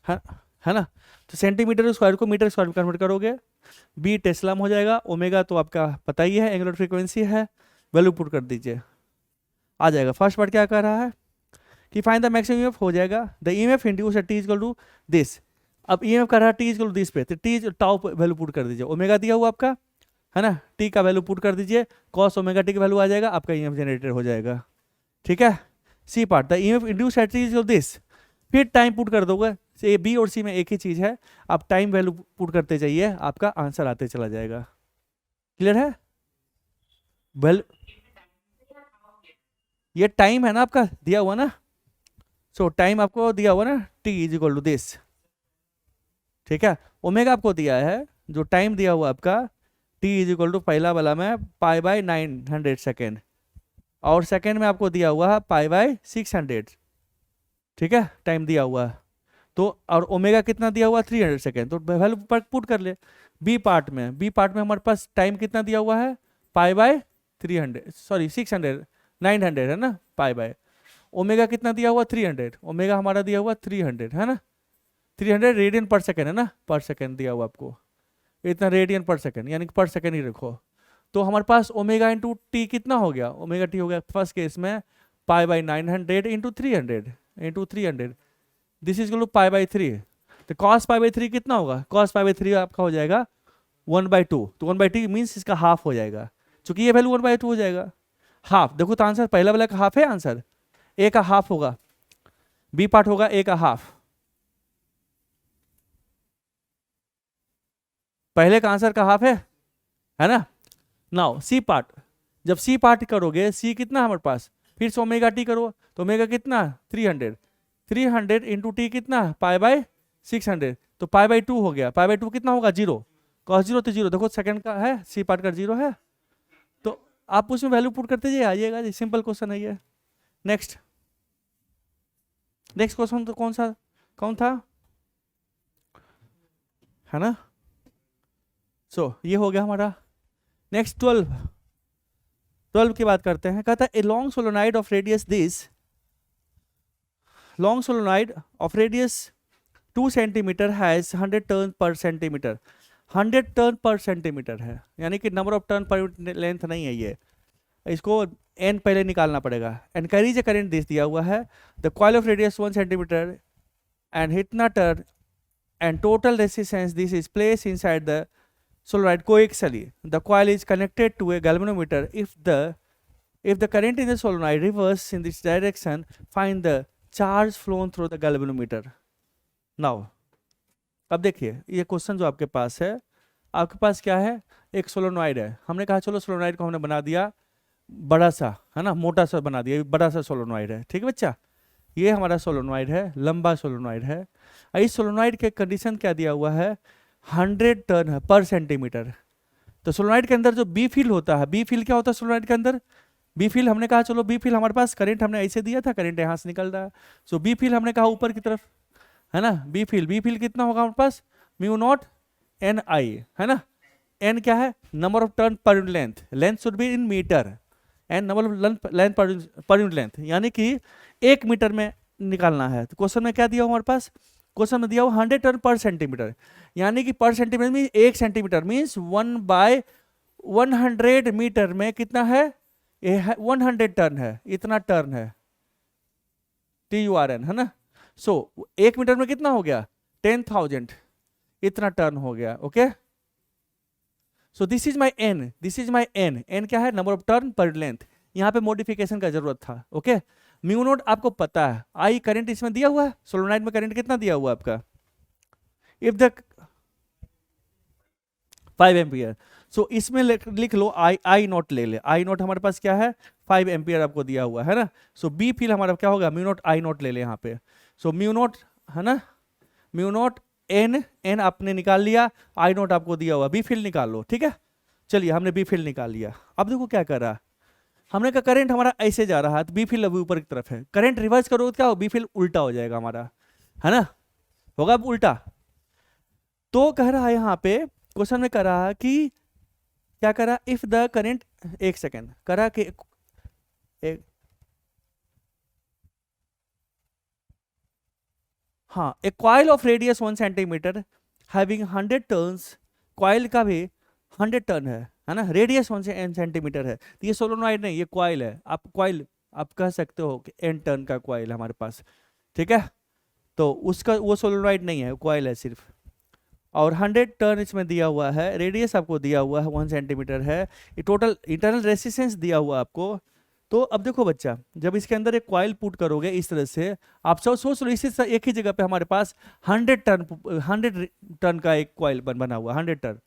है है ना। तो सेंटीमीटर स्क्वायर को मीटर स्क्वायर में कन्वर्ट करोगे, बी टेस्ला में हो जाएगा, ओमेगा तो आपका पता ही है एंगुलर फ्रीक्वेंसी है, वैल्यू पुट कर दीजिए, आ जाएगा। फर्स्ट पार्ट क्या कर रहा है कि फाइंड द मैक्सिमम ईएमएफ, हो जाएगा the EMF induce at T equal to this. अब ईएमएफ कर रहा है टी इक्वल टू दिस पे, तो टी टाउ वैल्यू पुट कर दीजिए, ओमेगा दिया हुआ आपका है ना, टी का वैल्यू पुट कर दीजिए, कॉस ओमेगा टी का वैल्यू आ जाएगा, आपका ईएमएफ जनरेटर हो जाएगा। ठीक है। C part, the EMF induce at T equal this, फिर टाइम पुट कर दोगे, ए बी और सी में एक ही चीज है, आप टाइम वैल्यू पुट करते जाइए, आपका आंसर आते चला जाएगा। क्लियर है। वेल, ये टाइम है ना आपका दिया हुआ ना, सो टाइम आपको दिया हुआ ना, T is equal to this. ठीक है। ओमेगा आपको दिया है, जो टाइम दिया हुआ आपका टी इज इक्वल टू पहला वाला में पाई बाय 900 सेकेंड, और सेकेंड में आपको दिया हुआ है पाई बाय 600। ठीक है, टाइम दिया हुआ है तो, और ओमेगा कितना दिया हुआ 300 सेकेंड, तो वैल्यू पुट कर ले। बी पार्ट में हमारे पास टाइम कितना दिया हुआ है, पाई बाय 300, सॉरी 600, 900 है ना, पाई बाय, ओमेगा कितना दिया हुआ 300, ओमेगा हमारा दिया हुआ 300 है ना, 300 रेडियन पर सेकेंड है ना, पर सेकेंड दिया हुआ आपको, इतना रेडियन पर सेकेंड, यानी कि पर सेकेंड ही रखो। तो हमारे पास ओमेगा इंटू टी कितना हो गया, ओमेगा टी हो गया फर्स्ट केस में pi by 900 into 300, this is two pi by 3। तो कॉस पाई बाई 3 कितना होगा, कॉस पाई बाई 3 आपका हो जाएगा 1/2, तो 1/2 मीन्स इसका हाफ हो जाएगा, चूंकि ये वैल्यू 1/2 हो जाएगा, हाफ। देखो तो आंसर पहला वाला का हाफ है, आंसर ए का हाफ होगा, बी पार्ट होगा ए का हाफ, पहले का आंसर का हाफ है ना। नाउ सी पार्ट, जब सी पार्ट करोगे, सी कितना है हमारे पास, फिर से ओमेगा टी करो, तो ओमेगा कितना 300, 300 इंटू टी कितना पाई बाय 600, तो पाई बाय 2 हो गया, पाई बाय 2 कितना होगा 0, कॉस 0 तो 0, देखो सेकंड का है, सी पार्ट का 0 है, तो आप उसमें वैल्यू पुट करते जाइए, आइएगा जी, सिंपल क्वेश्चन है ये। नेक्स्ट, नेक्स्ट क्वेश्चन तो कौन था, है ना। सो ये हो गया हमारा। नेक्स्ट 12 की बात करते हैं, कहता है a long solenoid of radius this, long solenoid of radius 2 centimetre has 100 turn per centimetre, 100 turn per centimetre है, यानी कि number of turn per length नहीं है ये, इसको एन पहले निकालना पड़ेगा। And carries a current this दिया हुआ है, the coil of radius 1 centimetre and हिटना turn and total resistance this is place inside the solenoid coaxially, the coil is connected to a galvanometer. If the current in the solenoid reverses in this direction, find the charge flown through the galvanometer. Now, अब देखिए ये question जो आपके पास है, आपके पास क्या है, एक सोलोनॉइड है, हमने कहा चलो सोलोनॉइड को हमने बना दिया बड़ा सा, है ना, मोटा सा बना दिया, बड़ा सा सोलोनॉइड है, ठीक है बच्चा, ये हमारा सोलोनॉइड है, लंबा सोलोनॉइड है। इस सोलोनॉइड के कंडीशन क्या दिया हुआ है, 100 टर्न है पर सेंटीमीटर। तो सोलोनॉइड के अंदर जो बी फील होता है, बी फील क्या होता है सोलोनॉइड के अंदर, बी फील हमने कहा चलो बी फील हमारे पास करंट हमने ऐसे दिया था, करंट यहाँ से निकल रहा है, सो बी फील हमने कहा ऊपर की तरफ, है ना, बी फील कितना होगा हमारे पास, म्यू नॉट एन आई, है ना, एन क्या है, number of turn per unit length, length should be in metre, N number of length per unit length, यानी कि 1 मीटर में निकालना है। तो क्वेश्चन में क्या दिया हमारे पास, क्वेश्चन में दिया हुआ 100 टर्न पर सेंटीमीटर, यानी कि पर सेंटीमीटर में 1 सेंटीमीटर मीन्स 1/100 मीटर में कितना है, 100 टर्न है, इतना टर्न है, TURN है ना। सो 1 मीटर में कितना हो गया 10,000, इतना टर्न हो गया, okay. So this is my N, this is my N, N क्या है, number of turn per length, यहाँ पे मॉडिफिकेशन का जरूरत था, ओके। म्यू नोट आपको पता है, आई करंट इसमें दिया हुआ है, सोलोनाइड में करंट कितना दिया हुआ है आपका, इफ द 5 एम्पियर, सो इसमें लिख लो आई नॉट ले ले, आई नॉट हमारे पास क्या है 5 एम्पियर आपको दिया हुआ है ना। सो बी फील हमारा क्या होगा, म्यू नॉट आई नॉट ले ले यहाँ पे, सो म्यू नॉट है ना, म्यू नॉट एन, एन आपने निकाल लिया, आई नॉट आपको दिया हुआ, बी फील निकाल लो, ठीक है। चलिए हमने बी फील निकाल लिया, अब देखो क्या कर रहा है, हमने कहा करंट हमारा ऐसे जा रहा है, तो बी फील अभी ऊपर की तरफ है, करंट रिवर्स करो तो क्या हो, बी फील उल्टा हो जाएगा हमारा, है ना, होगा अब उल्टा। तो कह रहा है यहाँ पे क्वेश्चन में कह रहा है कि क्या करा, इफ द करंट, एक सेकेंड करा कि एक, हाँ, a coil of radius 1 centimetre having 100 turns, coil का भी 100 टर्न है ना, रेडियस 1 सेंटीमीटर है, तो ये सोलोनॉइड नहीं, ये कॉइल है। आप कॉइल आप कह सकते हो कि n टर्न का कॉइल है हमारे पास, ठीक है, तो उसका वो सोलोनॉइड नहीं है, कॉइल है सिर्फ। और 100 टर्न इसमें दिया हुआ है, रेडियस आपको दिया हुआ है 1 सेंटीमीटर है, ये टोटल इंटरनल रेसिस्टेंस दिया हुआ आपको। तो अब देखो बच्चा, जब इसके अंदर एक कॉइल पुट करोगे इस तरह से, आप सब सोच लो इसी एक ही जगह पे हमारे पास 100 टन का एक कॉइल बना हुआ, 100 टन।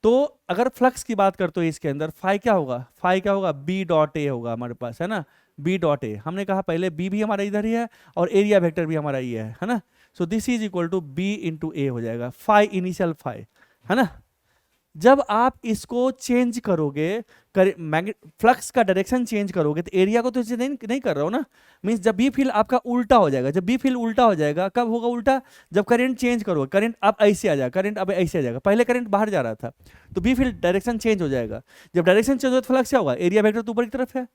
तो अगर फ्लक्स की बात करते हो इसके अंदर, फाई क्या होगा, फाई क्या होगा, बी डॉट ए होगा हमारे पास, है ना, बी डॉट ए। हमने कहा पहले बी भी हमारा इधर ही है और एरिया वेक्टर भी हमारा ये है ना। So this is equal to B into ए हो जाएगा, फाई इनिशियल फाई, है ना। जब आप इसको चेंज करोगे, फ्लक्स का डायरेक्शन चेंज करोगे, तो एरिया को तो नहीं कर रहा हो ना, मीन्स जब बी फील्ड आपका उल्टा हो जाएगा, जब बी फील्ड उल्टा हो जाएगा, कब होगा उल्टा, जब करंट चेंज करोगे, करंट अब ऐसे आ जाएगा, करंट अब ऐसे आ जाएगा, पहले करंट बाहर जा रहा था, तो बी फील्ड डायरेक्शन चेंज हो जाएगा। जब डायरेक्शन चेंज हो तो फ्लक्स क्या होगा, एरिया वेक्टर तो ऊपर की तरफ है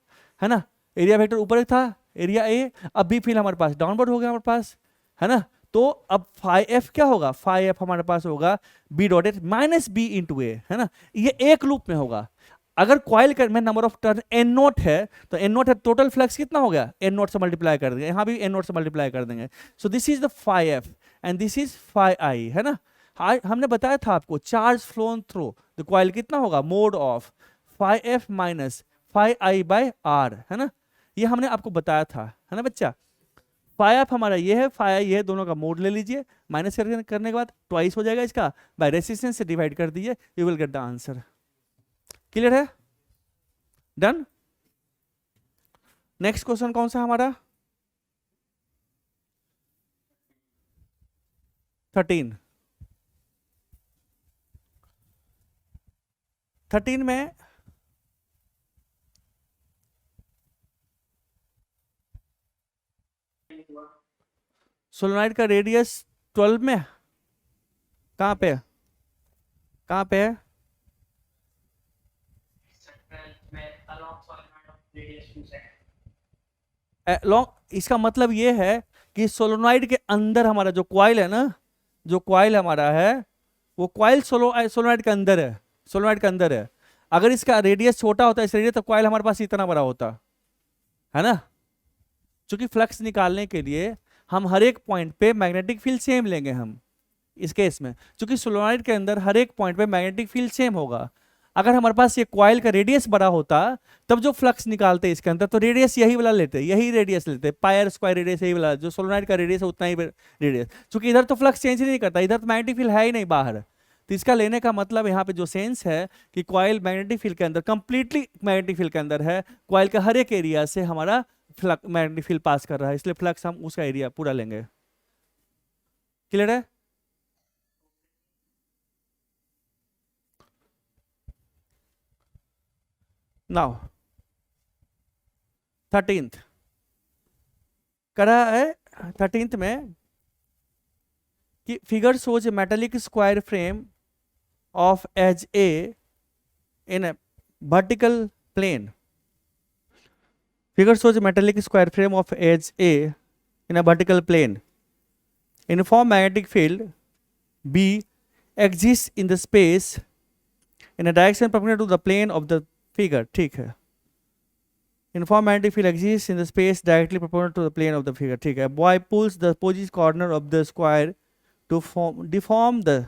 ना, एरिया वेक्टर ऊपर था, एरिया ए, अब बी फील्ड हमारे पास डाउनवर्ड हो गया हमारे पास, है ना। तो अब फाई एफ क्या होगा, फाई एफ हमारे पास होगा B dot H minus B into A, है ना, ये एक लूप में होगा। अगर कॉइल में number of turn N naught है, तो एन नोट है, टोटल फ्लक्स कितना हो गया, एन नोट से मल्टीप्लाई कर देंगे, यहाँ भी एन नोट से मल्टीप्लाई कर देंगे। So this is the phi F and this is phi I, है ना। हमने बताया था आपको charge flown through the coil कितना होगा, mod of phi F minus phi I by R, है ना, ये हमने आपको बताया था, है ना बच्चा। फाई एफ हमारा ये है, फाई आई ये, दोनों का मोड ले लीजिए, माइनस करने के बाद ट्वाइस हो जाएगा इसका, बाय रेसिस्टेंस से डिवाइड कर दीजिए, you will get the answer. Clear है, डन। नेक्स्ट क्वेश्चन कौन सा हमारा, 13। 13 में सोलोनाइड का रेडियस 12 में, कहाँ पे कहाँ पे है, लॉन्ग, इसका मतलब ये है कि सोलोनाइड के अंदर हमारा जो कॉइल है ना, जो कॉइल हमारा है, वो कॉइल सोलोनाइड के अंदर है, सोलोनाइड के अंदर है। अगर इसका रेडियस छोटा होता है, इस रेडियस, तो कॉइल हमारे पास इतना बड़ा होता, है ना। क्योंकि फ्लक्स निकालने के लिए हम हर एक पॉइंट पे मैग्नेटिक फील्ड सेम लेंगे हम इस केस में, क्योंकि सोलोनाइड के अंदर हर एक पॉइंट पे मैग्नेटिक फील्ड सेम होगा। अगर हमारे पास ये कॉइल का रेडियस बड़ा होता, तब जो फ्लक्स निकालते इसके अंदर, तो रेडियस यही वाला लेते, यही रेडियस लेते, पायर स्क्वायर रेडियस यही वाला, जो सोलोनाइड का रेडियस है उतना ही रेडियस। क्योंकि इधर तो फ्लक्स चेंज नहीं करता, इधर तो मैग्नेटिक फील्ड है ही नहीं बाहर, तो इसका लेने का मतलब यहाँ पे जो सेंस है कि कॉइल मैग्नेटिक फील्ड के अंदर, कंप्लीटली मैग्नेटिक फील्ड के अंदर है, कॉइल का हर एक एरिया से हमारा मैग्नेटिक फील्ड पास कर रहा है, इसलिए फ्लक्स हम उसका एरिया पूरा लेंगे। क्लियर है। नाउ 13th करा है, 13th में कि figure shows a metallic square frame of edge A in a vertical plane, figure shows a metallic square frame of edge A in a vertical plane. Uniform magnetic field B exists in the space in a direction perpendicular to the plane of the figure. ठीक है, uniform magnetic field exists in the space directly perpendicular to the plane of the figure. ठीक है, boy pulls the opposite corner of the square to deform the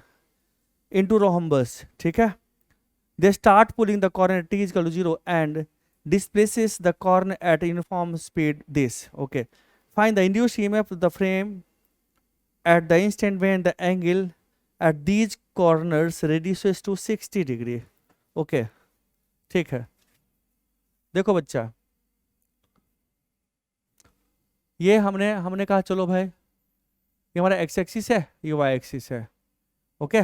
into rhombus. ठीक है, they start pulling the corner at t is equal to 0 and displaces the corner at uniform speed this. Okay, find the induced EMF of the frame at the instant when the angle at these corners reduces to 60 degree. Okay, ठीक है, देखो बच्चा, ये हमने कहा चलो भाई ये हमारा एक्स एक्सिस है, ये वाई एक्सिस है, ओके,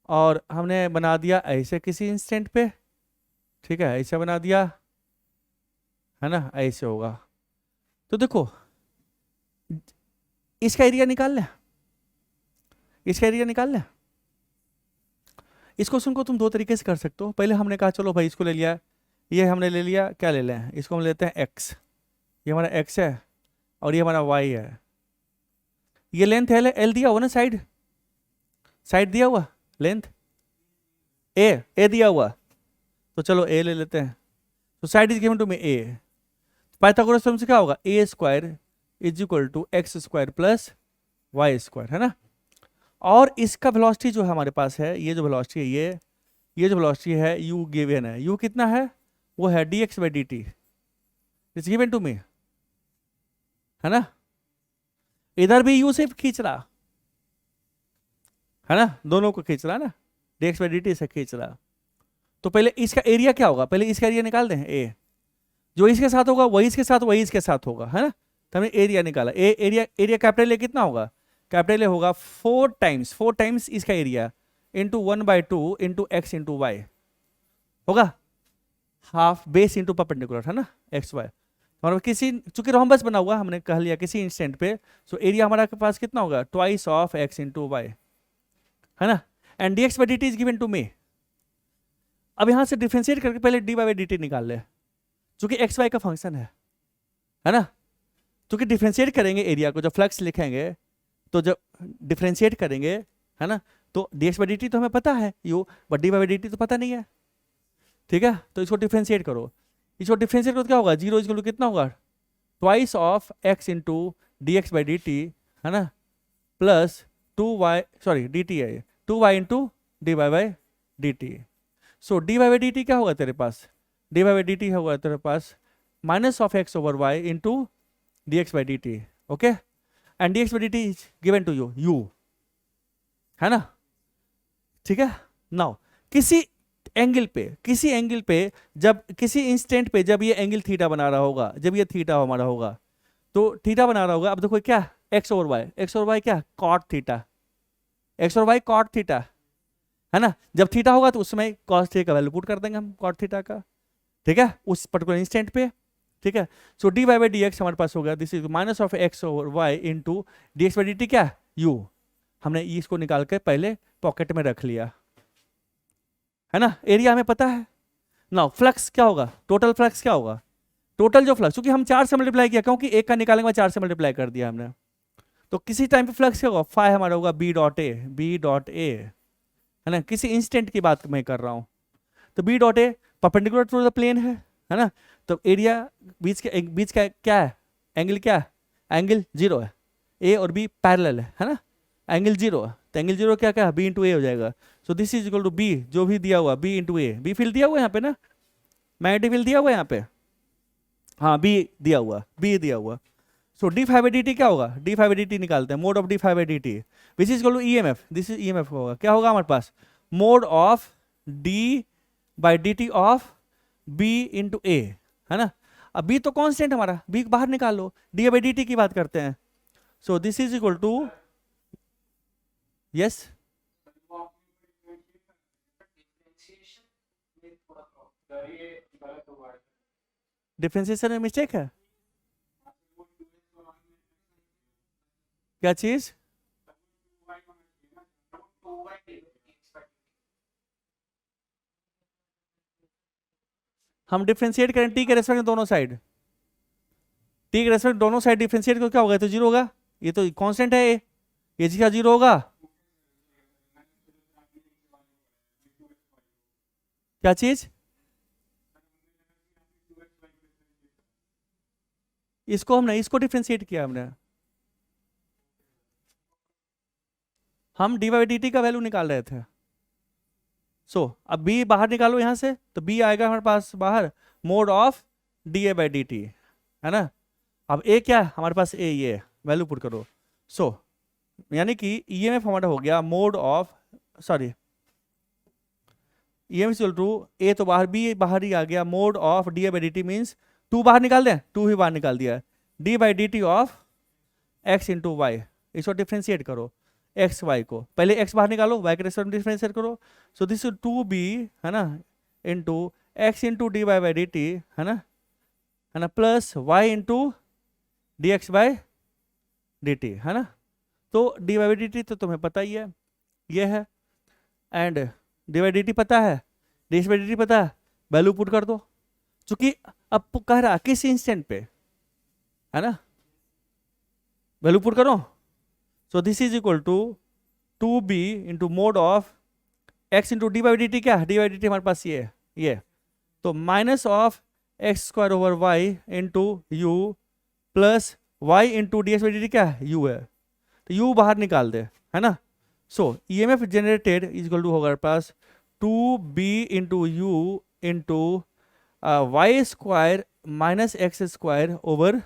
और हमने बना दिया ऐसे किसी इंस्टेंट पे, ठीक है, ऐसे बना दिया, है ना, ऐसे होगा। तो देखो इसका एरिया निकाल लें, इसका एरिया निकाल लें। इस क्वेश्चन को तुम दो तरीके से कर सकते हो। पहले हमने कहा चलो भाई इसको ले लिया, ये हमने ले लिया, क्या ले लें, इसको हम लेते हैं एक्स, ये हमारा एक्स है और ये हमारा वाई है, ये लेंथ एल दिया हुआ ना, साइड दिया हुआ लेंथ, ए दिया हुआ, तो चलो ए ले लेते हैं। तो side is given to me A, Pythagoras theorem से क्या होगा, A square is equal to X square plus Y square, है ना। और इसका वेलोसिटी जो है हमारे पास है, ये जो वेलोसिटी है, ये जो वेलोसिटी है u गिवन है, u कितना है, वो है dx by dt, it's given to me, है ना। इधर भी u से खींच रहा है ना, दोनों को खींच रहा ना, dx बाई dt से खींच रहा। तो पहले इसका एरिया क्या होगा, पहले इसका एरिया निकाल दें, ए जो इसके साथ होगा वही इसके साथ, वही इसके साथ होगा, है ना। तो हमने एरिया निकाला, एरिया कैपिटल ए कितना होगा, कैपिटल ए होगा 4 टाइम्स इसका area into 1/2 into x into Y होगा, हाफ बेस इंटू परपेंडिकुलर, है ना, एक्स वाई। हमारे किसी चूंकि रोम्बस बना हुआ हमने कह लिया किसी इंस्टेंट पे, सो एरिया हमारा के पास कितना होगा, twice of X into Y, है ना। And dx by dt is given to me. अब यहां से डिफ्रेंशिएट करके पहले dy बाई dt निकाल ले, चूंकि एक्स वाई का फंक्शन है ना। चूंकि डिफ्रेंशिएट करेंगे एरिया को, जब फ्लक्स लिखेंगे तो जब डिफ्रेंशिएट करेंगे, है ना, तो dx बाई dt तो हमें पता है you, but dy by dt तो पता नहीं है, ठीक है। तो इसको डिफ्रेंशिएट करो, इसको डिफ्रेंशिएट करो तो क्या होगा, 0 इज इक्वल टू कितना होगा, twice of x into dx by dt, है ना, प्लस 2y dt है 2y into dy by dt। So dy by dt क्या होगा तेरे पास, dy बाई dt होगा तेरे पास minus of x over y into dx by dt, okay. And dx by dt is given to you, है ना, ठीक है। नाउ किसी एंगल पे जब किसी इंस्टेंट पे जब ये एंगल थीटा बना रहा होगा, जब ये थीटा हमारा होगा, तो थीटा बना रहा होगा। अब देखो क्या, एक्स ओवर वाई क्या, कॉट थीटा, एक्स और वाई कॉट थीटा, है ना। जब थीटा होगा तो उसमें कॉस थीटा का वैल्यू पुट कर देंगे हम, कॉट थीटा का, ठीक है, उस पर्टिकुलर इंस्टेंट पे, ठीक है। So D Y by D X हमारे पास हो गया, this is minus of X over Y into D x by D T क्या, यू। हमने इसको निकाल के पहले पॉकेट में रख लिया, है ना। एरिया हमें पता है। नाउ फ्लक्स क्या होगा, टोटल फ्लक्स क्या होगा, टोटल जो फ्लक्स, क्योंकि हम 4 से मल्टीप्लाई किया, क्योंकि एक का निकालेंगे बाद 4 से मल्टीप्लाई कर दिया हमने, तो किसी टाइम पे फ्लक्स क्या होगा, फाई हमारा होगा बी डॉट ए, है ना। किसी इंस्टेंट की बात मैं कर रहा हूँ, तो B dot A perpendicular to the plane है ना। तो एरिया बीच का क्या है, एंगल क्या है, एंगल 0 है, ए और बी पैरेलल है ना, एंगल 0 है, तो एंगल 0 क्या बी इंटू ए हो जाएगा। So this is equal to b, जो भी दिया हुआ b into a, b field दिया हुआ है यहाँ पे ना, मैग्नेटिक फील्ड दिया हुआ है यहाँ पे, हाँ बी दिया हुआ। So D phi by D T क्या होगा, D phi by D T निकालते हैं, mod of D phi by D T which is equal to E M F, this is E M F होगा, क्या होगा हमारे पास, mod of D by D T of B into A, है ना। अब बी तो कांस्टेंट हमारा, बी बाहर निकाल लो, डी बाई डी टी की बात करते हैं। So this is equal to, yes differentiation में मिस्टेक है, क्या चीज, हम डिफरेंशिएट करें टी के रेस्पेक्ट में दोनों साइड, टी के रेस्पेक्ट दोनों साइड डिफरेंशिएट को क्या होगा, तो 0 होगा, ये तो कांस्टेंट है, ये जी का 0 होगा, क्या चीज, इसको हमने इसको डिफरेंशिएट किया हमने, हम डी बाई डी टी का वैल्यू निकाल रहे थे। सो अब बी बाहर निकालो यहां से, तो बी आएगा हमारे पास बाहर, mode of D A by D t, है ना। अब ए क्या है हमारे पास, ए ये वैल्यू पुट करो। सो यानी कि ई एम एफ हमारा हो गया mod of, sorry E M F two A तो बाहर, बी बाहर ही आ गया, mod of D A by D T means 2 बाहर निकाल दें, 2 ही बाहर निकाल दिया, D by D T of X into Y, इसको डिफ्रेंशिएट करो एक्स वाई को, पहले एक्स बाहर निकालो, वाई के रेस्पेक्ट में डिफरेंशिएट करो। सो दिस इज 2b, है ना, into x into d Y by D t, है ना, plus y into D x by D t, है ना। तो d Y by D t तो तुम्हें पता ही है, ये है, and d y d t पता है, d x by D t पता है, वैल्यू पुट कर दो, चूंकि अब कह रहा किस इंस्टेंट पे, है ना, वैल्यू पुट करो। So this is equal to 2b into mod of x into d by D T. क्या है डी बाई डी टी हमारे पास ये तो minus of x square over Y into u plus y into D x by D T. क्या है you है, तो यू बाहर निकाल दे, है ना। So E M F generated is equal to होगा हमारे पास 2b into U into Y square minus X square over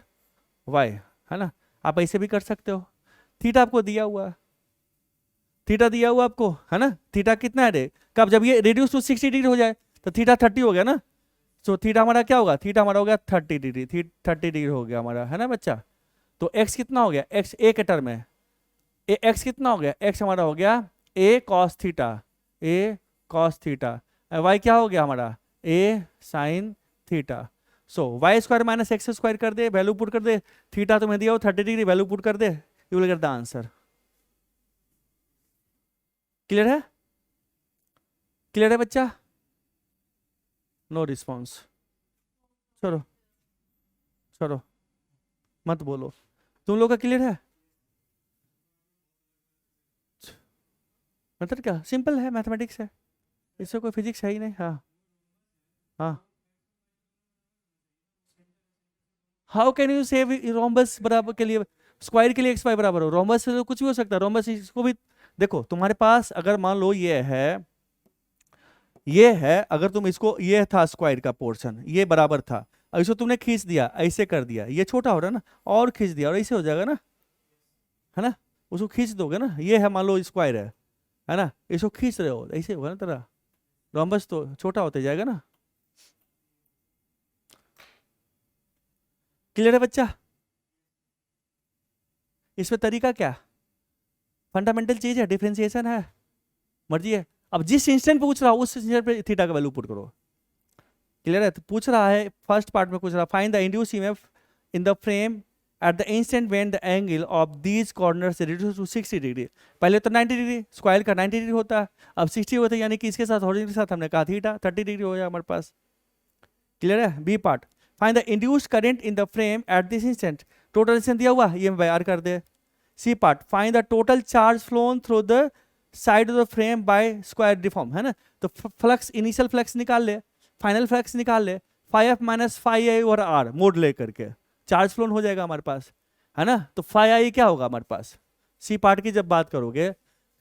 Y, है ना। आप ऐसे भी कर सकते हो। थीटा आपको दिया हुआ है, थीटा दिया हुआ आपको, है ना। थीटा कितना है रे, कब जब ये रेड्यूस टू 60 डिग्री हो जाए तो थीटा 30 हो गया ना। सो थीटा हमारा क्या होगा, थीटा हमारा हो गया 30 डिग्री, 30 डिग्री हो गया हमारा, है ना बच्चा। तो एक्स कितना हो गया, एक्स ए के टर्म में एक्स कितना हो गया, एक्स हमारा हो गया A cos theta, A cos theta. Y क्या हो गया हमारा, A sine theta. So Y square minus X square कर दे, वैल्यू पुट कर दे, थीटा तुम्हें दिया हो 30 डिग्री, वैल्यू पुट कर दे, you will get the answer. Clear है, क्लियर है बच्चा। नो रिस्पॉन्स, चलो चलो मत बोलो, तुम लोग का क्लियर है। मतलब क्या सिंपल है, मैथमेटिक्स है, इससे कोई फिजिक्स है ही नहीं। हाँ हाँ, how can you save rhombus बराबर के लिए, स्क्वायर के लिए एक्स वाई बराबर हो, रोम्बस से तो कुछ भी हो सकता है, रोम्बस इसको भी देखो। तुम्हारे पास अगर मान लो ये है अगर तुम इसको, ये था स्क्वायर का पोर्शन, ये बराबर था, अब इसको तुमने खींच दिया, ऐसे कर दिया, ये छोटा हो रहा है ना, और खींच दिया और ऐसे हो जाएगा ना, है ना। उसको खींच दोगे ना, ये है मान लो स्क्वायर है ना, इसको खींच रहे हो, ऐसे होगा ना तेरा, रोम्बस तो छोटा होते जाएगा ना। क्लियर है बच्चा। इसमें तरीका क्या, फंडामेंटल चीज है, डिफरेंशिएशन है, मर्जी है। अब जिस इंस्टेंट पूछ रहा हूं उस इंस्टेंट पे थीटा का वैल्यू पुट करो। क्लियर है, तो पूछ रहा है फर्स्ट पार्ट में पूछ रहा है find the induced EMF in the frame at the instant when the angle of these corners reduce to 60 degree. पहले तो 90 डिग्री, स्क्वायर का 90 डिग्री होता है, अब 60 होता है, यानी कि इसके साथ हॉरिजॉन्टल के साथ हमने कहा थीटा 30 डिग्री हो जाए हमारे पास। क्लियर है। B part, find the induced current in the frame at this instant, total instant दिया हुआ, ये बाय आर कर दे। C part, find the total charge flown through the side of the frame by square deform, है ना। तो flux, initial flux निकाल ले, फाइनल फ्लक्स निकाल ले, फाइव एफ माइनस फाइव आई और आर मोड ले करके चार्ज फ्लोन हो जाएगा हमारे पास, है ना। तो फाइव आई क्या होगा हमारे पास, सी पार्ट की जब बात करोगे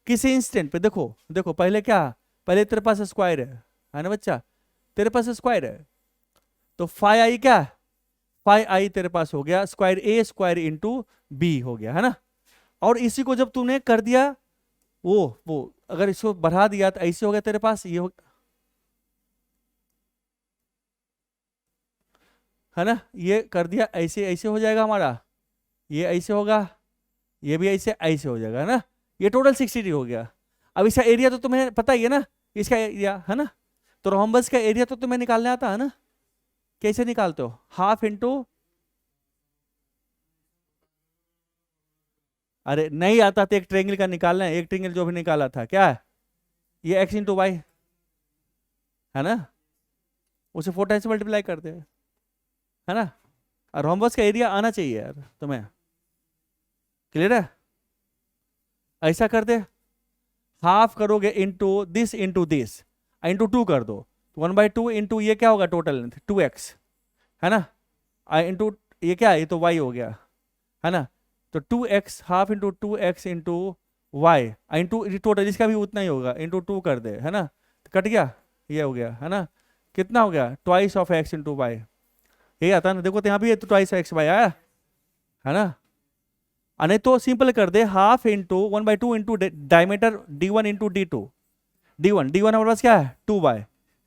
किसी इंस्टेंट पे, देखो देखो पहले क्या, पहले तेरे पास स्क्वायर है ना बच्चा, तेरे पास स्क्वायर है, तो फाइव आई क्या, फाइव आई तेरे पास हो गया स्क्वायर ए स्क्वायर इंटू बी हो गया, है ना। और इसी को जब तूने कर दिया वो अगर इसको बढ़ा दिया तो ऐसे हो गया तेरे पास, ये हो, है ना, ये कर दिया ऐसे, ऐसे हो जाएगा हमारा, ये ऐसे होगा, ये भी ऐसे ऐसे हो जाएगा, है ना। ये टोटल 60 हो गया। अब इसका एरिया तो तुम्हें पता ही है ना, इसका एरिया, है ना। तो रोम्बस का एरिया तो तुम्हें निकालने आता है ना, कैसे निकालते हो, हाफ इंटू, अरे नहीं आता तो एक ट्रेंगल का निकालना है, एक ट्रेंगल जो भी निकाला था क्या है, ये एक्स इंटू वाई, है ना, उसे 4 टाइम्स मल्टीप्लाई करते हैं, है ना। और रोम्बस का एरिया आना चाहिए यार तुम्हें। क्लियर है, ऐसा कर दे, हाफ करोगे इंटू दिस इंटू 2 कर दो, 1/2 इंटू ये क्या होगा टोटल लेंथ 2x, है ना, इंटू ये क्या है, ये तो y हो गया, है ना। तो 2x half into 2x into y into total इसका भी उतना ही होगा इंटू 2 कर दे, है ना। तो कट गया, ये हो गया, है ना। कितना हो गया, twice of x into y, यही आता है ना, देखो तो यहाँ भी तो ट्वाइस एक्स वाई आया, है ना। नहीं तो सिंपल कर दे, half into 1/2 into diameter d1 into d2, d1 हमारे पास क्या है 2y,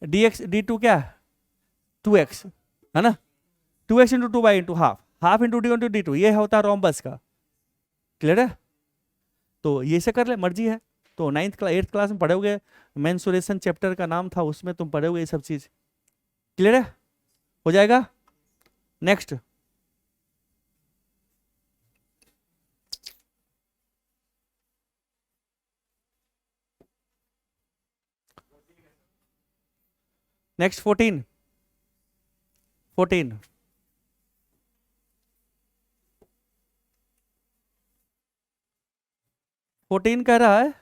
dx d2 क्या है 2x, है ना, 2x into 2y into half into d1 into d2, ये होता है रोम्बस का। क्लियर है, तो ये से कर ले, मर्जी है। तो 9th क्लास 8th क्लास में पढ़ोगे, मेंसुरेशन चैप्टर का नाम था, उसमें तुम पढ़ोगे ये सब चीज। क्लियर है, हो जाएगा। नेक्स्ट, नेक्स्ट 14 14, 14 कह रहा है